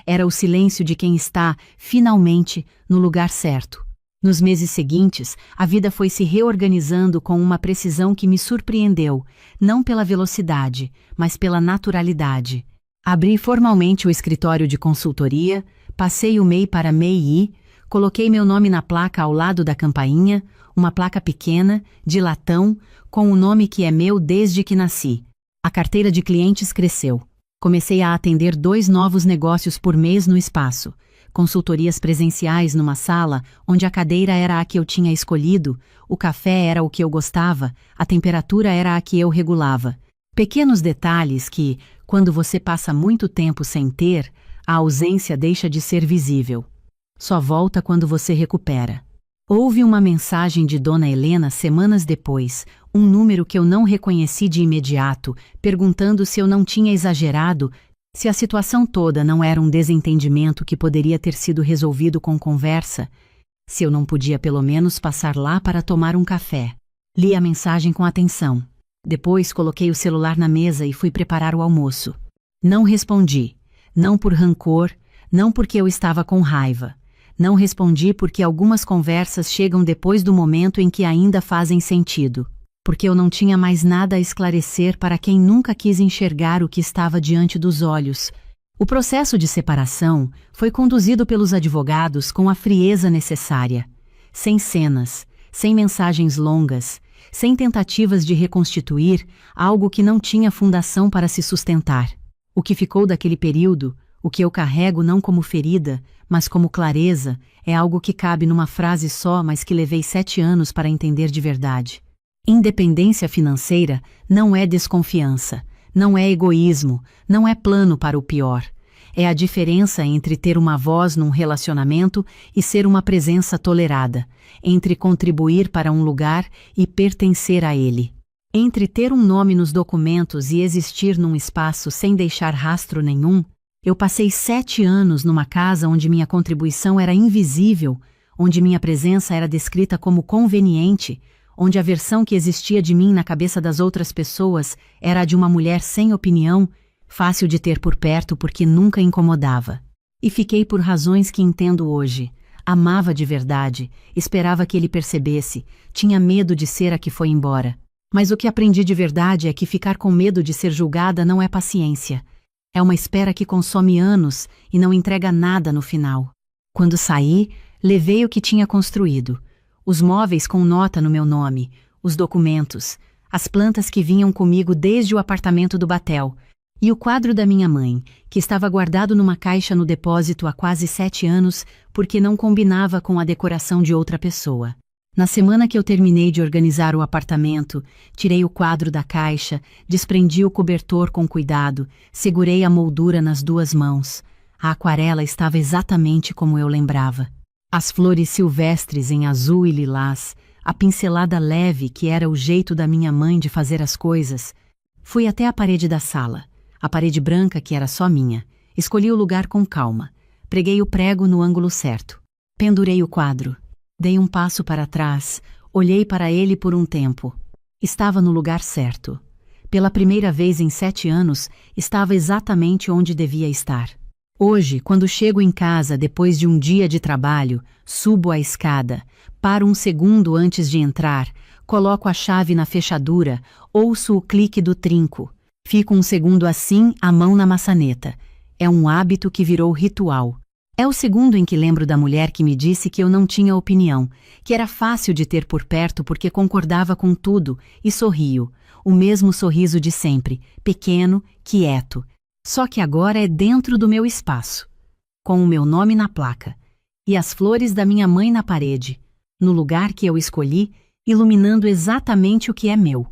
Era o silêncio de quem está, finalmente, no lugar certo. Nos meses seguintes, a vida foi se reorganizando com uma precisão que me surpreendeu, não pela velocidade, mas pela naturalidade. Abri formalmente o escritório de consultoria, passei o MEI para MEI, coloquei meu nome na placa ao lado da campainha, uma placa pequena, de latão, com o nome que é meu desde que nasci. A carteira de clientes cresceu. Comecei a atender 2 novos negócios por mês no espaço. Consultorias presenciais numa sala onde a cadeira era a que eu tinha escolhido, o café era o que eu gostava, a temperatura era a que eu regulava. Pequenos detalhes que, quando você passa muito tempo sem ter, a ausência deixa de ser visível. Só volta quando você recupera. Houve uma mensagem de Dona Helena semanas depois, um número que eu não reconheci de imediato, perguntando se eu não tinha exagerado, se a situação toda não era um desentendimento que poderia ter sido resolvido com conversa, se eu não podia pelo menos passar lá para tomar um café. Li a mensagem com atenção. Depois coloquei o celular na mesa e fui preparar o almoço. Não respondi. Não por rancor, não porque eu estava com raiva. Não respondi porque algumas conversas chegam depois do momento em que ainda fazem sentido. Porque eu não tinha mais nada a esclarecer para quem nunca quis enxergar o que estava diante dos olhos. O processo de separação foi conduzido pelos advogados com a frieza necessária, sem cenas, sem mensagens longas, sem tentativas de reconstituir algo que não tinha fundação para se sustentar. O que ficou daquele período, o que eu carrego não como ferida, mas como clareza, é algo que cabe numa frase só, mas que levei 7 anos para entender de verdade. Independência financeira não é desconfiança, não é egoísmo, não é plano para o pior. É a diferença entre ter uma voz num relacionamento e ser uma presença tolerada, entre contribuir para um lugar e pertencer a ele. Entre ter um nome nos documentos e existir num espaço sem deixar rastro nenhum. Eu passei 7 anos numa casa onde minha contribuição era invisível, onde minha presença era descrita como conveniente, onde a versão que existia de mim na cabeça das outras pessoas era a de uma mulher sem opinião, fácil de ter por perto porque nunca incomodava. E fiquei por razões que entendo hoje. Amava de verdade, esperava que ele percebesse, tinha medo de ser a que foi embora. Mas o que aprendi de verdade é que ficar com medo de ser julgada não é paciência. É uma espera que consome anos e não entrega nada no final. Quando saí, levei o que tinha construído. Os móveis com nota no meu nome, os documentos, as plantas que vinham comigo desde o apartamento do Batel, e o quadro da minha mãe, que estava guardado numa caixa no depósito há quase 7 anos porque não combinava com a decoração de outra pessoa. Na semana que eu terminei de organizar o apartamento, tirei o quadro da caixa, desprendi o cobertor com cuidado, segurei a moldura nas 2 mãos. A aquarela estava exatamente como eu lembrava. As flores silvestres em azul e lilás, a pincelada leve que era o jeito da minha mãe de fazer as coisas. Fui até a parede da sala, a parede branca que era só minha. Escolhi o lugar com calma. Preguei o prego no ângulo certo. Pendurei o quadro. Dei um passo para trás, olhei para ele por um tempo. Estava no lugar certo. Pela primeira vez em 7 anos, estava exatamente onde devia estar. Hoje, quando chego em casa depois de um dia de trabalho, subo a escada, paro um segundo antes de entrar, coloco a chave na fechadura, ouço o clique do trinco. Fico um segundo assim, a mão na maçaneta. É um hábito que virou ritual. É o segundo em que lembro da mulher que me disse que eu não tinha opinião, que era fácil de ter por perto porque concordava com tudo, e sorrio. O mesmo sorriso de sempre, pequeno, quieto. Só que agora é dentro do meu espaço, com o meu nome na placa, e as flores da minha mãe na parede, no lugar que eu escolhi, iluminando exatamente o que é meu.